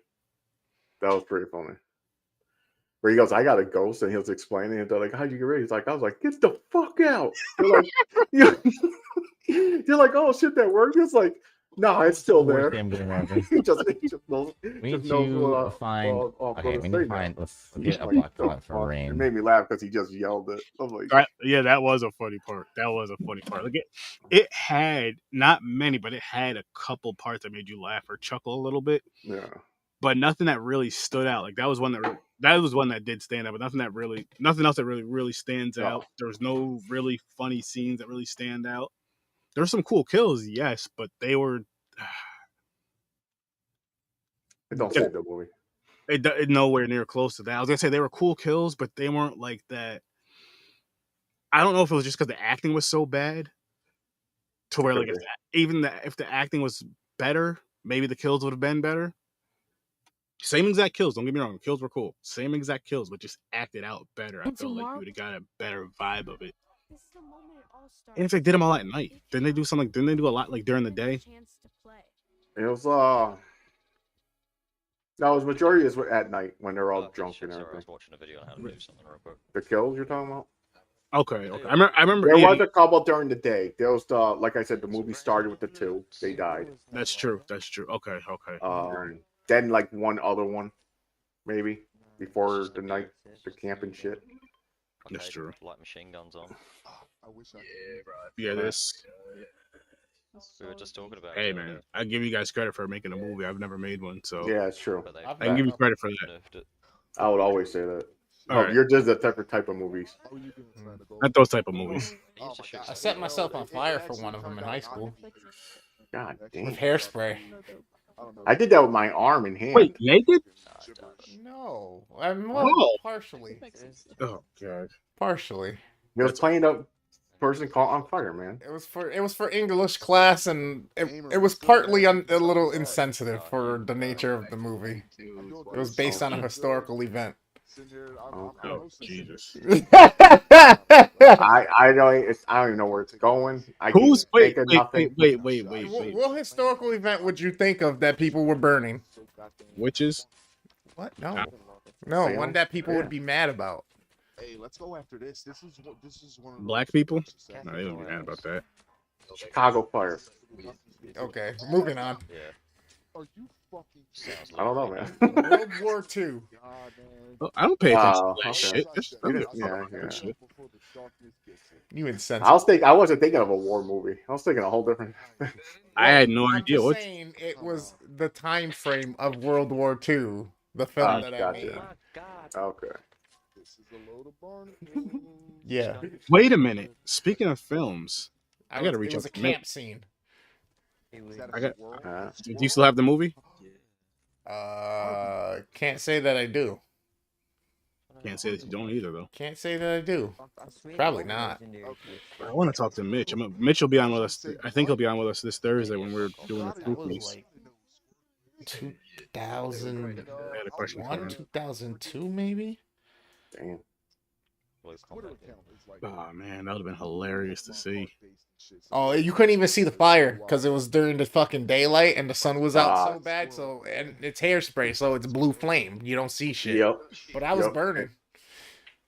That was pretty funny. Where he goes, I got a ghost, and he was explaining it. They're like, how'd you get rid of it? He's like, I was like, get the fuck out. They're like, they're like, oh shit, that worked. It's like, no, it's still there. Damn game ever. he just knows. We need to find. Okay, we need to find. Let's get a block point for It rain. made me laugh because he just yelled it. I'm like, Yeah, that was a funny part. Like it had not many, but it had a couple parts that made you laugh or chuckle a little bit. yeah. But nothing that really stood out. Like that was one that did stand out, but nothing else that really stands out. There was no really funny scenes that really stand out. There were some cool kills, yes, but they were. It don't save the movie. It nowhere near close to that. I was gonna say they were cool kills, but they weren't like that. I don't know if it was just because the acting was so bad, to where like if the acting was better, maybe the kills would have been better. Same exact kills. Don't get me wrong. The kills were cool. Same exact kills, but just acted out better. I felt like you would have got a better vibe of it. And if they did them all at night, didn't they do something? Didn't they do a lot like during the day? It was no, it was majority is at night when they're all drunk and everything. I was watching a video on how to do something real quick. The kills you're talking about? Okay. I remember. There was a couple during the day. There was like I said, the movie started with the two. They died. That's true. Okay. Then like one other one, maybe before the night, the camp and shit. That's true. Like machine guns on. Yeah, this. We were just talking about. Hey man, I give you guys credit for making a movie. I've never made one, so Yeah, it's true. I can give you credit for that. I would always say that. All right. You're just the type of movies. Not those type of movies. I set myself on fire for one of them in high school God with damn. hairspray. I did that with my arm and hand. Wait, naked? No, partially. Oh god. Partially. He was playing a person caught on fire, man. It was for English class, and it was partly a little insensitive for the nature of the movie. It was based on a historical event. Oh Jesus. I don't even know where it's going. Wait. What historical event would you think of that people were burning? Witches? What? No, one that people would be mad about. Hey, let's go after this. This is one of Black people? No, they don't be mad about that. Chicago fire. Okay, moving on. Yeah. Are you fucking? I don't know, man. World War II. Well, I don't pay attention to that okay. shit. Yeah. Shit. You insensitive. I wasn't thinking of a war movie. I was thinking a whole different. I had no I'm idea just what. saying it was the time frame of World War II, the film that I made. Okay. This is a load of barnacles. Yeah. Wait a minute. Speaking of films, I gotta reach It was a out to Mitch. camp scene. Is that I a got- squirrel? Do you still have the movie? Can't say that I do. Can't say that you don't either, though. Can't say that I do. Probably not. I want to talk to Mitch. Mitch will be on with us. I think he'll be on with us this Thursday when we're doing the That fruit was piece. like 2001, I had a question for him. 2002, maybe. Damn. Twitter account is like. Oh man, that would have been hilarious to see. Oh, you couldn't even see the fire because it was during the fucking daylight and the sun was out so bad. So, and it's hairspray, so it's blue flame. You don't see shit. Yep. But I was Yep. burning.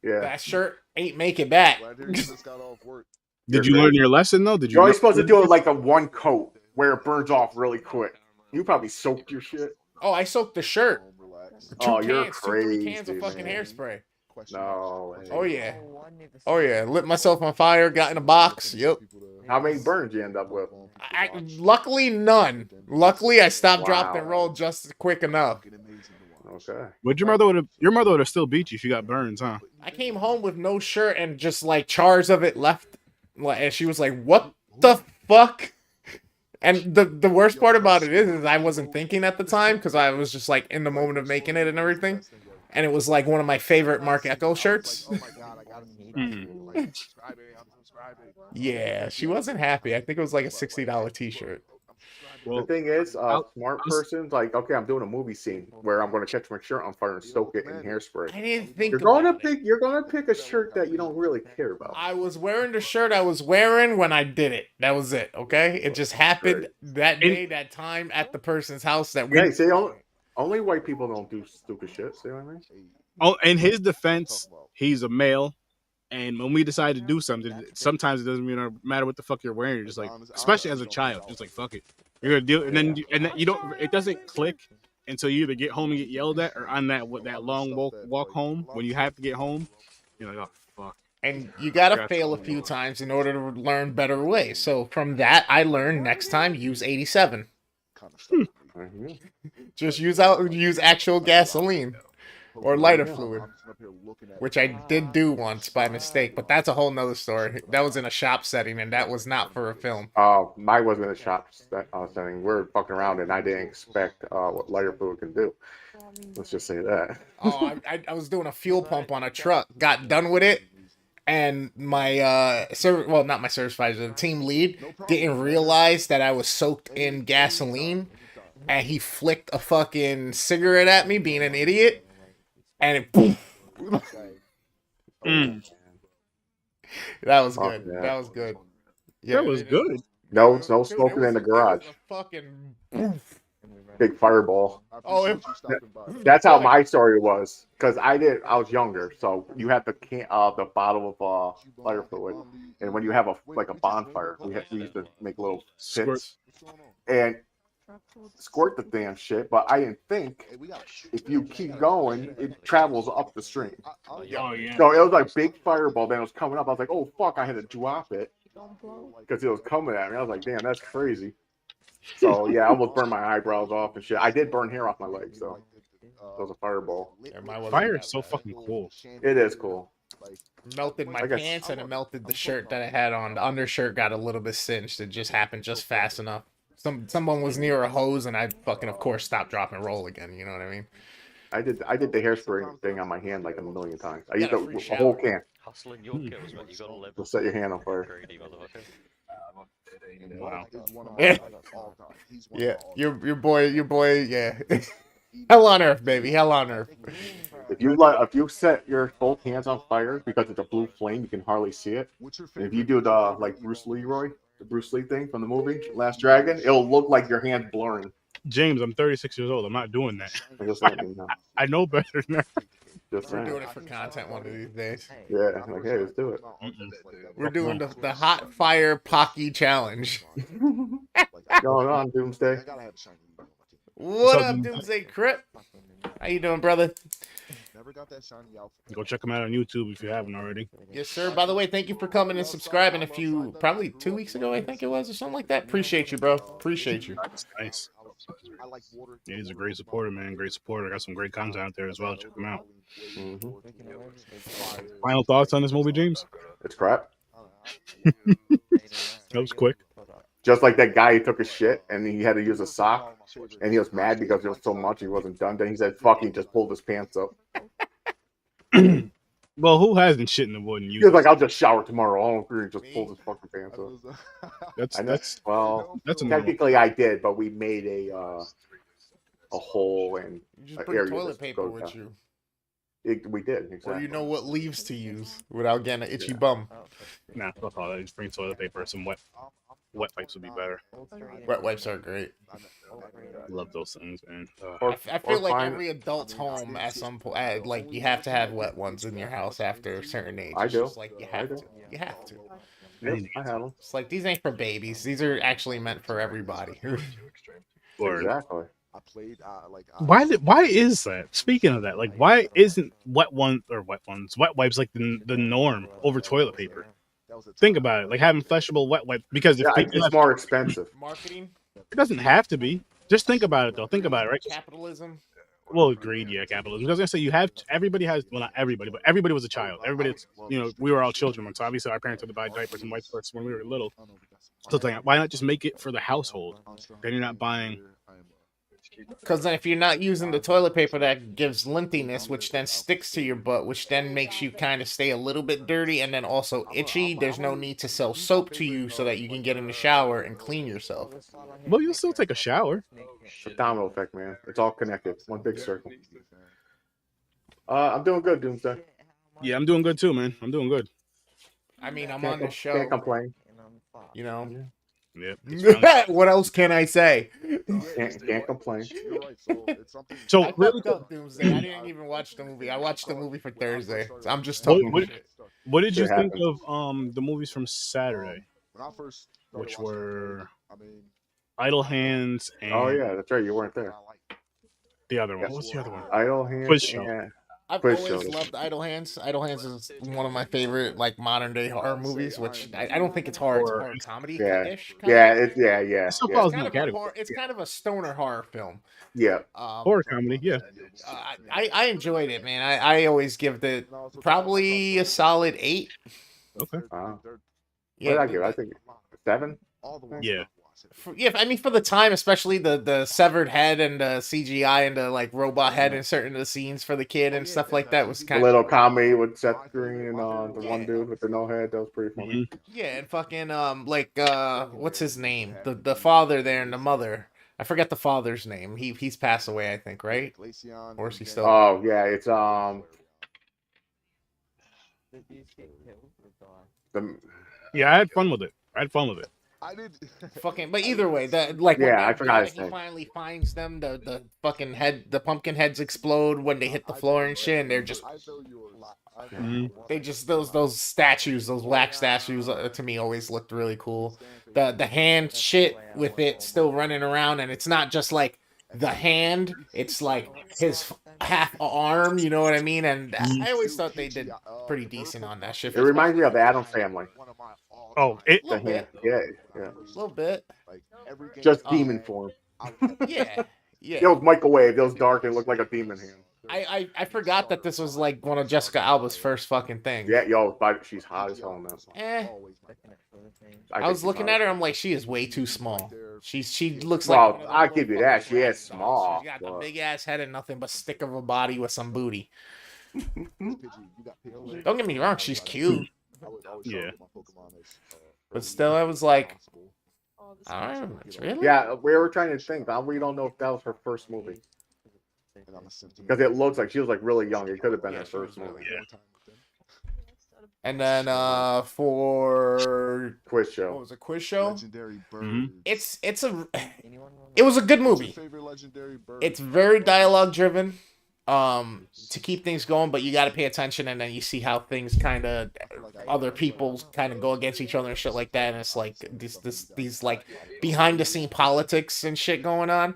Yeah. That shirt ain't make it back. Glad you just got off work. Did you learn your lesson though? Did you? You're only supposed to do it like a one coat where it burns off really quick. You probably soaked your shit. Oh, I soaked the shirt. Relax. Oh, you're 2-3 cans of crazy, fucking man. hairspray. No. way. Oh yeah. Oh yeah. Lit myself on fire. Got in a box. Yep. How many burns you end up with? Luckily none. Luckily I stopped, Wow. dropped, and rolled just quick enough. Okay. But your mother would have still beat you if you got burns, huh? I came home with no shirt and just like chars of it left. And she was like, "What the fuck?" And the worst part about it is I wasn't thinking at the time because I was just like in the moment of making it and everything. And it was like one of my favorite Mark Echo shirts. Yeah, she wasn't happy. I think it was like a $60 t-shirt. Well, the thing is, smart person's like, okay, I'm doing a movie scene where I'm going to catch my shirt on fire and soak it in hairspray. I didn't think you're going to pick a shirt that you don't really care about. I was wearing the shirt I was wearing when I did it. That was it. Okay, it just happened that day, that time at the person's house that we. Hey, see, only white people don't do stupid shit. See what I mean? Oh, in his defense, he's a male. And when we decide to do something, sometimes it doesn't matter what the fuck you're wearing. You're just like, especially as a child, just like fuck it. You're gonna deal, and then you don't. It doesn't click until you either get home and get yelled at, or on that long walk home when you have to get home. You're like, oh fuck. And you gotta fail a few times in order to learn better ways. So from that, I learned next time use 87. Just use actual gasoline. Or lighter fluid, which I did do once by mistake, but that's a whole nother story. That was in a shop setting, and that was not for a film. Mine wasn't in a shop setting. We were fucking around, and I didn't expect what lighter fluid can do. Let's just say that. I was doing a fuel pump on a truck, got done with it, and my not my service advisor, the team lead didn't realize that I was soaked in gasoline, and he flicked a fucking cigarette at me, being an idiot. And it boom. That was good. Yeah. That was good. Yeah, that was good. No smoking in the garage. Fucking big fireball. Oh, that's how my story was. Because I was younger, so you have the bottle of lighter fluid, and when you have a bonfire, we used to make little pits and squirt the damn shit, but I didn't think if you keep going, it travels up the stream. Oh, yeah. So it was like big fireball, then it was coming up. I was like, oh fuck, I had to drop it because it was coming at me. I was like, damn, that's crazy. So yeah, I almost burned my eyebrows off and shit. I did burn hair off my legs though. It was a fireball. Fire is so fucking cool. It is cool. Melted my pants and it melted the shirt that I had on. The undershirt got a little bit singed. It just happened just fast enough. Someone was near a hose, and I fucking, of course, stopped, drop, and roll again. You know what I mean? I did the hairspray thing on my hand like a million times. I used a whole can. Hustling your kills, man. You gotta live. To set your hand on fire. Wow. Yeah, your boy, yeah. Hell on earth, baby. Hell on earth. If you set your both hands on fire because it's a blue flame, you can hardly see it. And if you do the Bruce Lee thing from the movie Last Dragon, it'll look like your hand blurring. James, I'm 36 years old. I'm not doing that. I know better than that. We're doing it for content one of these days. Yeah, hey, let's do it. We're doing the hot fire Pocky challenge. Going on, Doomsday. What up, Doomsday Crip? How you doing, brother? Go check them out on YouTube if you haven't already. Yes, sir. By the way, thank you for coming and subscribing. Probably 2 weeks ago, I think it was, or something like that. Appreciate you, bro. Appreciate you. Nice. Yeah, he's a great supporter, man. Great supporter. I got some great content out there as well. Check him out. Mm-hmm. Final thoughts on this movie, James? It's crap. That was quick. Just like that guy, he took a shit and he had to use a sock, and he was mad because there was so much he wasn't done. Then he said, "Fuck," he just pulled his pants up. Well, who hasn't shit in the wood and used He was like, "I'll just shower tomorrow." I don't agree. He just pulled his fucking pants up. That's technically I did, but we made a hole and you just bring toilet paper with you. We did, exactly. Or you know what leaves to use without getting an itchy bum. Nah, fuck all that. Just bring toilet paper. Some wet wipes would be better. Wet wipes are great. Love those things, man. I feel like every adult's home at some point, like you have to have wet ones in your house after a certain age. I do. Just like you have to. You have to. Yes, I have them. It's like these ain't for babies. These are actually meant for everybody. Exactly. I played Why is that? Speaking of that, like, why isn't wet wipes like the norm over toilet paper? Think about it, like having flushable wet wipes, because it's more expensive. Marketing. It doesn't have to be. Just think about it, though. Think about it, right? Capitalism. well, greed, yeah, capitalism. Because I was gonna say you have everybody has well not everybody, but everybody was a child. Everybody, we were all children. So obviously our parents had to buy diapers and wipes for us when we were little. So it's like, why not just make it for the household? Then you're not buying. Because then if you're not using the toilet paper, that gives linthiness, which then sticks to your butt, which then makes you kind of stay a little bit dirty and then also itchy. There's no need to sell soap to you so that you can get in the shower and clean yourself. Well, you'll still take a shower. It's a domino effect, man. It's all connected. One big circle. I'm doing good, Doomsday. Yeah, I'm doing good too, man. I'm doing good. I mean, I'm Can't on the Can't show, complain. you know. Yeah. What else can I say? Can't complain. So I really, fucked up, Doomsday. I didn't even watch the movie. I watched the movie for Thursday. So I'm just what, talking what, shit. what did you Shit think happens. of the movies from Saturday, When I first which started watching were I mean, Idle Hands and Oh yeah, that's right. You weren't there. the other one? Yes. What's the other one? Idle Hands. Quiz Show. And I've Quiz always show. loved Idle Hands. Idle Hands is one of my favorite like modern day horror movies, which I don't think it's horror. It's horror comedy ish. Yeah, it's yeah. It still Yeah. falls It's in kind the of a category. horror, it's kind of a stoner horror film. Yeah. Horror comedy, yeah. I enjoyed it, man. I always give it probably a solid 8. Okay. Wow. Yeah, What did I give? I think 7. Yeah. I mean for the time, especially the severed head and the CGI and the like robot head in certain of the scenes for the kid and stuff like that was A kind little comedy with Seth Green and the one dude with the no head. That was pretty funny. yeah, and fucking what's his name? The father there and the mother. I forget the father's name. He's passed away, I think, right? Or is he still? Oh yeah, it's the Yeah, I had fun with it. I did. Fucking, but either way, that like Yeah, when I forgot his he name. finally finds them, the fucking head, the pumpkin heads explode when they hit the floor and shit, and they're just those statues, those wax statues, to me always looked really cool. The hand shit with it still running around, and it's not just like the hand; it's like his half arm. You know what I mean? And I always thought they did pretty decent on that shit. It reminds me of the Adams Family. Oh, it. The hand. Yeah, yeah. A little bit. Just demon form. Yeah. Yeah. It was microwave. It was dark. It looked like a demon hand. I forgot that this was like one of Jessica Alba's first fucking things. Yeah, yo, but she's hot as hell in that. I was looking at her. I'm like, she is way too small. She looks Well, like. I give you that. She is small. She's got the but- big ass head and nothing but stick of a body with some booty. Don't get me wrong, she's cute, Yeah. but still, I was like, I don't know, really. Yeah, we were trying to think. We don't know if that was her first movie because it looks like she was like really young. It could have been her first movie. Yeah. And then for Quiz what show. was it, quiz show? Mhm. It was a good movie. It's very dialogue driven. To keep things going, but you got to pay attention, and then you see how things kind of other people kind of go against each other and shit like that, and it's like these like behind the scene politics and shit going on.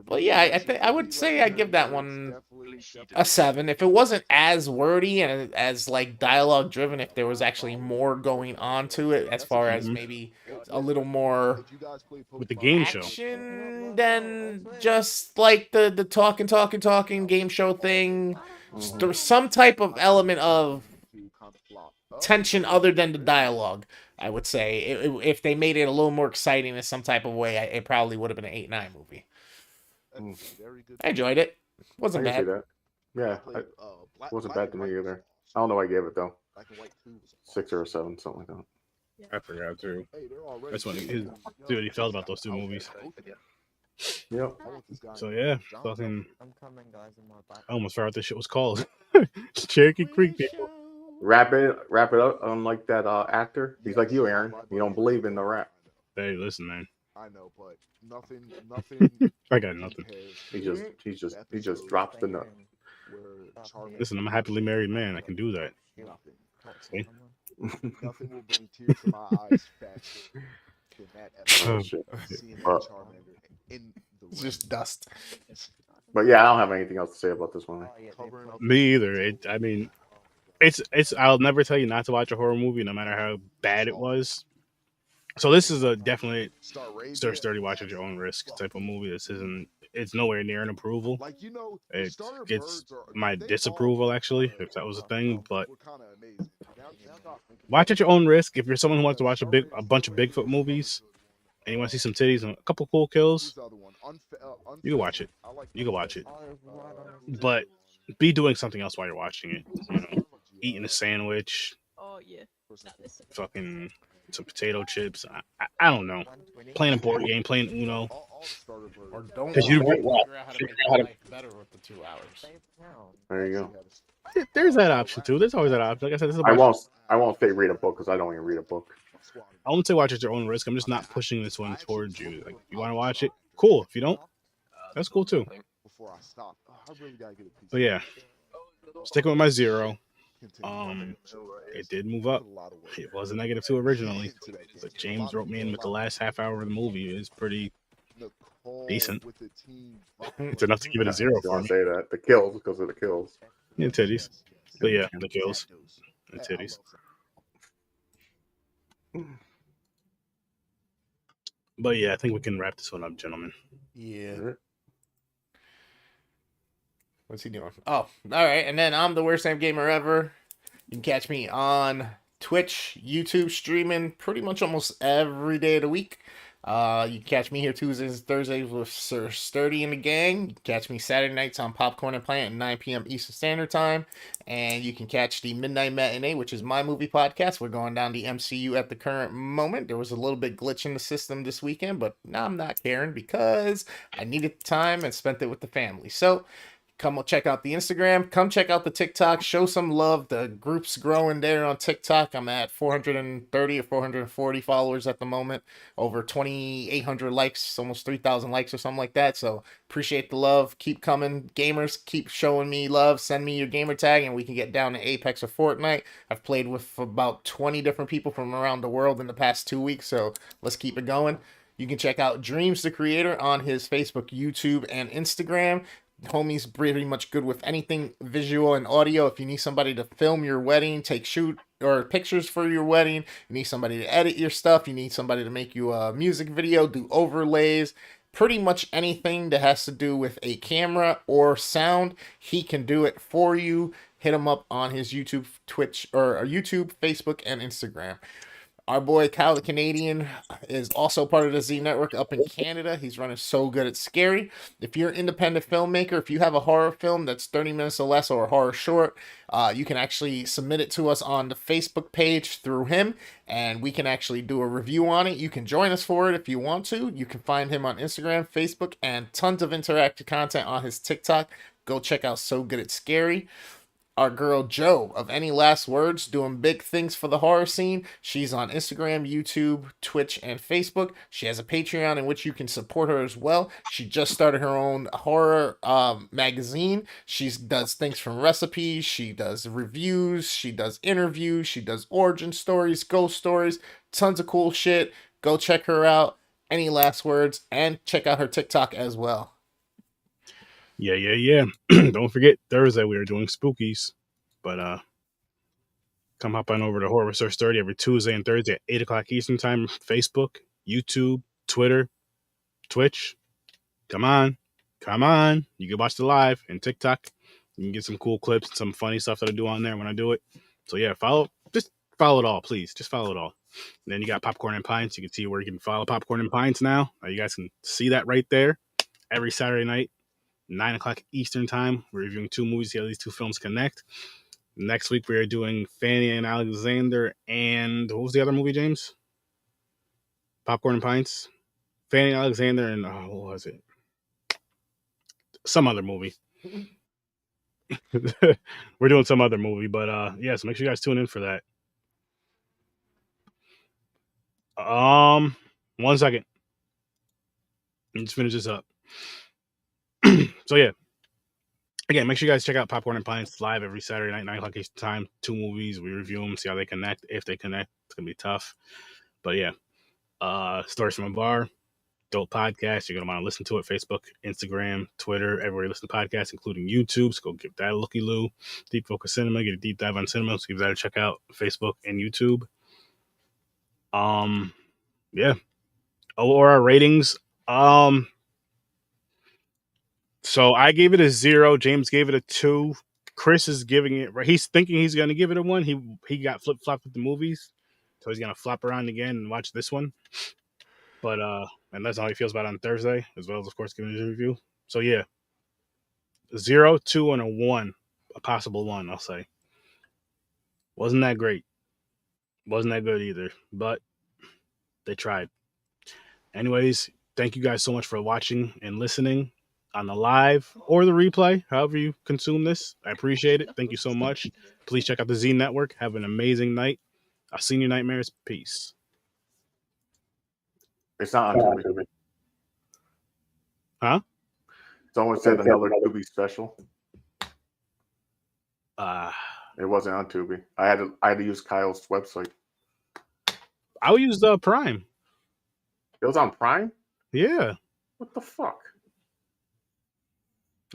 But yeah, I would say I give that one a 7. If it wasn't as wordy and as like dialogue driven, if there was actually more going on to it, as far as maybe a little more With the game show. action than just like the talking game show thing. There's some type of element of tension other than the dialogue. I would say if they made it a little more exciting in some type of way, it probably would have been an 8-9 movie. I enjoyed it. Wasn't I can see bad. that. Yeah, it wasn't bad to me either. I don't know what I gave it though. 6 or a 7, something like that. I forgot too. That's what see what he felt about those two movies. Yep. So yeah, fucking. I almost forgot what this shit was called. Cherokee Creek. People. Wrap it up. Unlike that actor, he's like you, Aaron. You don't believe in the rap. Hey, listen, man. I know, but nothing. I got nothing. He just drops the nut. Listen, I'm a happily married man. I can do that. See? Nothing will bring tears to my eyes faster than that Oh, episode. shit. Seeing Well, Charmander in the It's just dust. But yeah, I don't have anything else to say about this one. covering up Me either. I mean, it's. I'll never tell you not to watch a horror movie, no matter how bad it was. So this is a definitely Start raising start sturdy, watch at your own risk type of movie. This isn't it's nowhere near an approval. Like, you know, the It starter gets birds are my they disapproval, all actually, if that was a thing. But were kind of amazing. Now got thinking watch about at your own risk. If you're someone who wants to because watch a bunch of Bigfoot movies and you want to see some titties and a couple cool who's kills, the other one? you can watch it. I like You can watch it. who's the But other one? be doing something else while you're watching it. You know, eating a sandwich, Oh yeah. fucking some potato chips. I don't know. Playing a board game, playing Uno. All the starter birds. Or don't Because you figure out how to make your life better with the 2 hours. There you go. there's that option too. There's always that option. Like I said, this is I won't say read a book because I don't even read a book. I won't say watch at your own risk. I'm just not pushing this one towards you. Like, you want to watch it? Cool. If you don't, that's cool too. Before I stop, I really gotta get a piece. But yeah, sticking with my 0. Continue. It did move up. It was a -2 originally, but James wrote me in with the last half hour of the movie. It was pretty decent. It's enough to give it a 0 for Don't me. say that. The kills because of the kills. Yeah, titties. But yeah, the kills. The titties. But yeah, I think we can wrap this one up, gentlemen. Yeah. What's he doing? Oh, all right. And then I'm the worst damn gamer ever. You can catch me on Twitch, YouTube, streaming pretty much almost every day of the week. You can catch me here Tuesdays and Thursdays with Sir Sturdy and the gang. You can catch me Saturday nights on Popcorn and Plant at 9 p.m. Eastern Standard Time. And you can catch the Midnight Matinee, which is my movie podcast. We're going down the MCU at the current moment. There was a little bit glitch in the system this weekend, but now I'm not caring because I needed the time and spent it with the family. So come check out the Instagram. Come check out the TikTok. Show some love. The group's growing there on TikTok. I'm at 430 or 440 followers at the moment. Over 2,800 likes, almost 3,000 likes or something like that. So appreciate the love. Keep coming. Gamers, keep showing me love. Send me your gamer tag and we can get down to Apex or Fortnite. I've played with about 20 different people from around the world in the past 2 weeks. So let's keep it going. You can check out Dreams the Creator on his Facebook, YouTube, and Instagram. Homie's pretty much good with anything visual and audio. If you need somebody to film your wedding, take shoot or pictures for your wedding, you need somebody to edit your stuff, you need somebody to make you a music video, do overlays, pretty much anything that has to do with a camera or sound, he can do it for you. Hit him up on his YouTube, Twitch, or YouTube, Facebook, and Instagram. Our boy Kyle the Canadian is also part of the Z Network up in Canada. He's running So Good It's Scary. If you're an independent filmmaker, if you have a horror film that's 30 minutes or less or a horror short, you can actually submit it to us on the Facebook page through him, and we can actually do a review on it. You can join us for it if you want to. You can find him on Instagram, Facebook, and tons of interactive content on his TikTok. Go check out So Good It's Scary. Our girl Joe of Any Last Words doing big things for the horror scene. She's on Instagram, YouTube, Twitch, and Facebook. She has a Patreon in which you can support her as well. She just started her own horror magazine. She does things from recipes. She does reviews. She does interviews. She does origin stories, ghost stories, tons of cool shit. Go check her out. Any Last Words, and check out her TikTok as well. Yeah. Don't forget, Thursday we are doing spookies. But come hop on over to Horror Research 30 every Tuesday and Thursday at 8 o'clock Eastern Time. Facebook, YouTube, Twitter, Twitch. Come on. You can watch the live and TikTok. You can get some cool clips and some funny stuff that I do on there when I do it. So yeah, just follow it all, please. Just follow it all. And then you got Popcorn and Pints. You can see where you can follow Popcorn and Pints now. You guys can see that right there every Saturday night. 9 o'clock Eastern Time. We're reviewing 2 movies, see how these 2 films connect. Next week, we are doing Fanny and Alexander and what was the other movie, James? Popcorn and Pints? Fanny and Alexander and what was it? Some other movie. We're doing some other movie, but yeah, so make sure you guys tune in for that. 1 second. Let me just finish this up. So yeah. Again, make sure you guys check out Popcorn and Pints live every Saturday night, 9 o'clock Eastern Time. 2 movies. We review them, see how they connect. If they connect, it's going to be tough. But yeah. Stories from a Bar. Dope podcast. You're going to want to listen to it. Facebook, Instagram, Twitter, everywhere you listen to podcasts, including YouTube. So go give that a looky-loo. Deep Focus Cinema. Get a deep dive on cinema. So give that a check out. Facebook and YouTube. Yeah. Or our ratings. So I gave it a 0. James gave it a 2. Chris is giving it. He's thinking he's going to give it a 1. He got flip flopped with the movies, so he's going to flop around again and watch this one. But and that's how he feels about it on Thursday, as well as of course giving his review. So yeah, 0, 2, and a 1, a possible 1. I'll say. Wasn't that great? Wasn't that good either, but they tried. Anyways, thank you guys so much for watching and listening on the live or the replay, however you consume this. I appreciate it. Thank you so much. Please check out the Z Network. Have an amazing night. I've seen your nightmares. Peace. It's not on Tubi. Huh? Someone said another Tubi special. It wasn't on Tubi. I had to use Kyle's website. I would use Prime. It was on Prime? Yeah. What the fuck?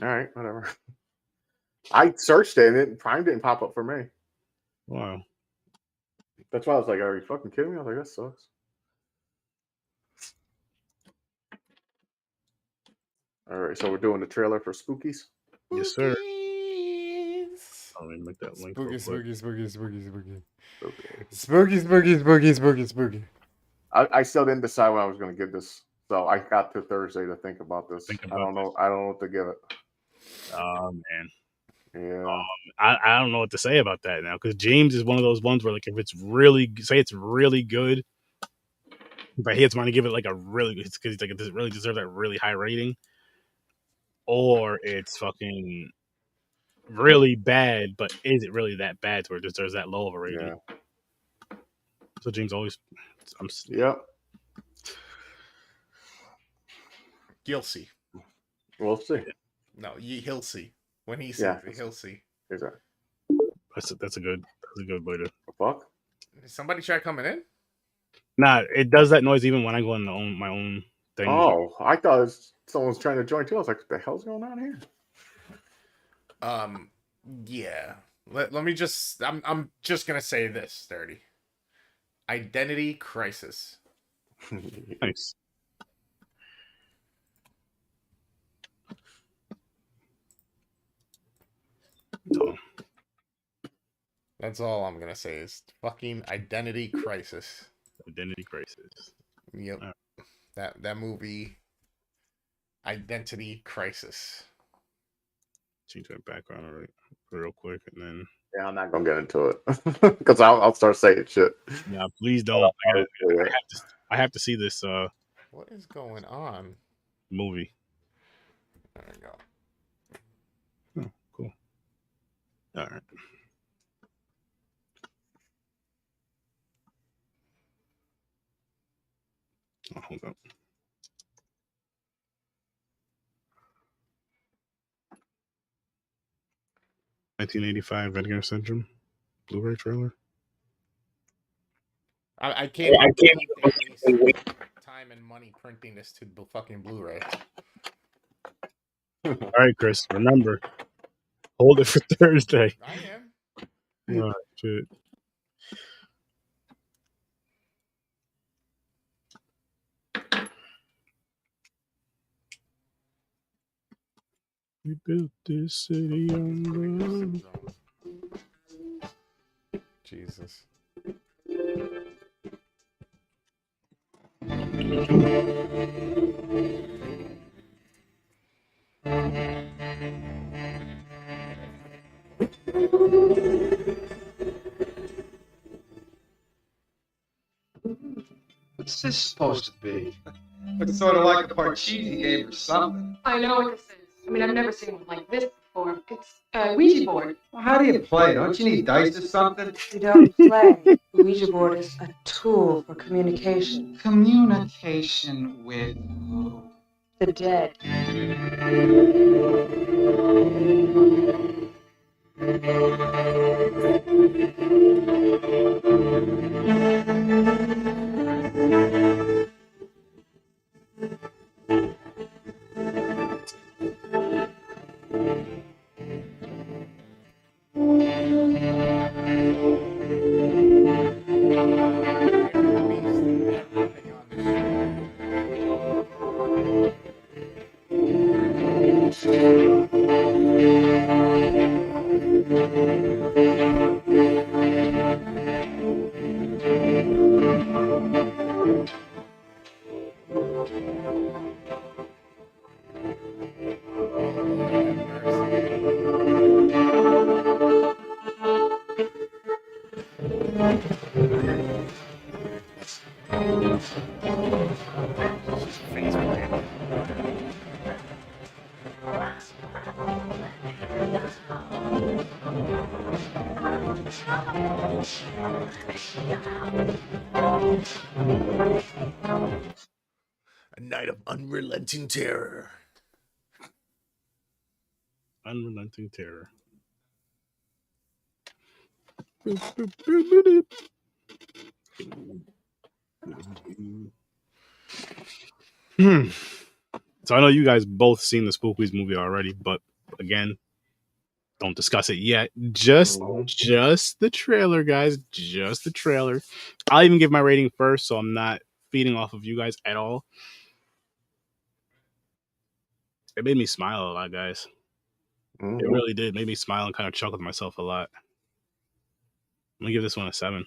All right, whatever. I searched it and Prime didn't pop up for me. Wow. That's why I was like, are you fucking kidding me? I was like, that sucks. All right, so we're doing the trailer for Spookies? Yes, sir. Let me make that link. Spooky. I still didn't decide when I was going to give this, so I got to Thursday to think about this. I don't know what to give it. Oh man. Yeah. I don't know what to say about that now, because James is one of those ones where, like, if it's really good, but he has to give it like a really good, because like, does it really deserve that really high rating, or it's fucking really bad, but is it really that bad to where it deserves that low of a rating? Yeah. So James always, yep. You'll see. We'll see. No, he'll see. When he sees it, he'll see. Exactly. That's a good way to. Fuck. Did somebody try coming in? Nah, it does that noise even when I go on my own thing. Oh, I thought someone's trying to join too. I was like, what the hell's going on here? Yeah. Let me just. I'm just gonna say this, Sturdy. Identity crisis. Nice. No. That's all I'm gonna say is fucking identity crisis. Identity crisis. Yep. That movie. Identity crisis. Change that background real quick, and then. Yeah, I'm not gonna get into it because I'll start saying shit. Yeah, please don't. I have to see this. What is going on? Movie. There we go. Oh, cool. All right. Oh, hold up. $1985 Vinegar Syndrome Blu-ray trailer. I can't waste time and money printing this to fucking Blu-ray. All right, Chris. Remember, hold it for Thursday. I am. All right, shit. We built this city on Jesus. What's this supposed to be? Looks sort of like a Parcheesi game or something. I know what this is. I mean, I've never seen one like this before. It's a Ouija board. Well, how do you play? Don't you need dice or something? You don't play. The Ouija board is a tool for communication. Communication with who? The dead. Face plant. A night of unrelenting terror. Unrelenting terror. So I know you guys both seen the Spookies movie already, but again, don't discuss it yet. Just the trailer, guys. Just the trailer. I'll even give my rating first, so I'm not feeding off of you guys at all. It made me smile a lot, guys. It really did. It made me smile and kind of chuckle to myself a lot. I'm gonna give this one a 7.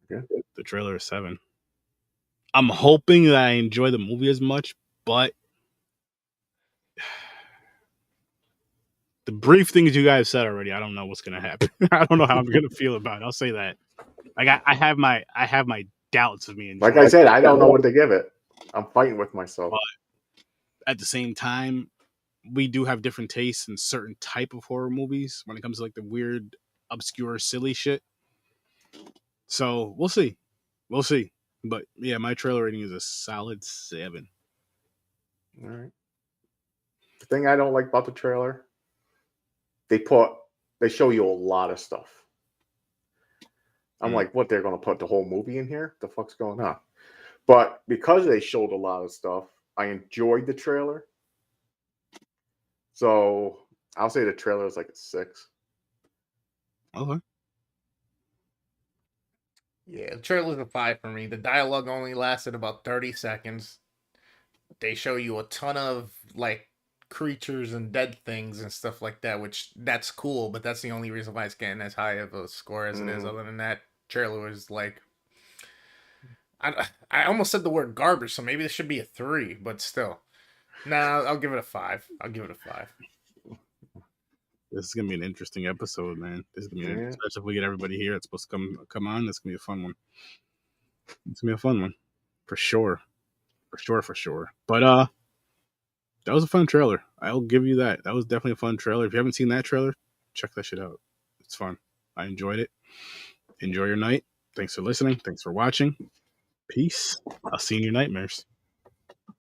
Yeah. The trailer is 7. I'm hoping that I enjoy the movie as much, but the brief things you guys said already, I don't know what's gonna happen. I don't know how I'm gonna feel about it. I'll say that. Like I have my doubts of me. Like I said, I don't know what to give it. I'm fighting with myself. But at the same time, we do have different tastes in certain type of horror movies when it comes to like the weird, obscure, silly shit. So we'll see. We'll see. But yeah, my trailer rating is a solid 7. All right. The thing I don't like about the trailer, they show you a lot of stuff. I'm like, what, they're gonna put the whole movie in here? The fuck's going on? But because they showed a lot of stuff, I enjoyed the trailer. So I'll say the trailer is like a 6. Okay. Yeah, the trailer's a 5 for me. The dialogue only lasted about 30 seconds. They show you a ton of like creatures and dead things and stuff like that, which that's cool, but that's the only reason why it's getting as high of a score as it is. Other than that, trailer was like, I almost said the word garbage, so maybe this should be a 3, but still. Nah, I'll give it a 5. I'll give it a 5. This is gonna be an interesting episode, man. This is gonna be especially if we get everybody here. It's supposed to come on. It's gonna be a fun one. It's gonna be a fun one, for sure, for sure. But that was a fun trailer. I'll give you that. That was definitely a fun trailer. If you haven't seen that trailer, check that shit out. It's fun. I enjoyed it. Enjoy your night. Thanks for listening. Thanks for watching. Peace. I'll see you in your nightmares.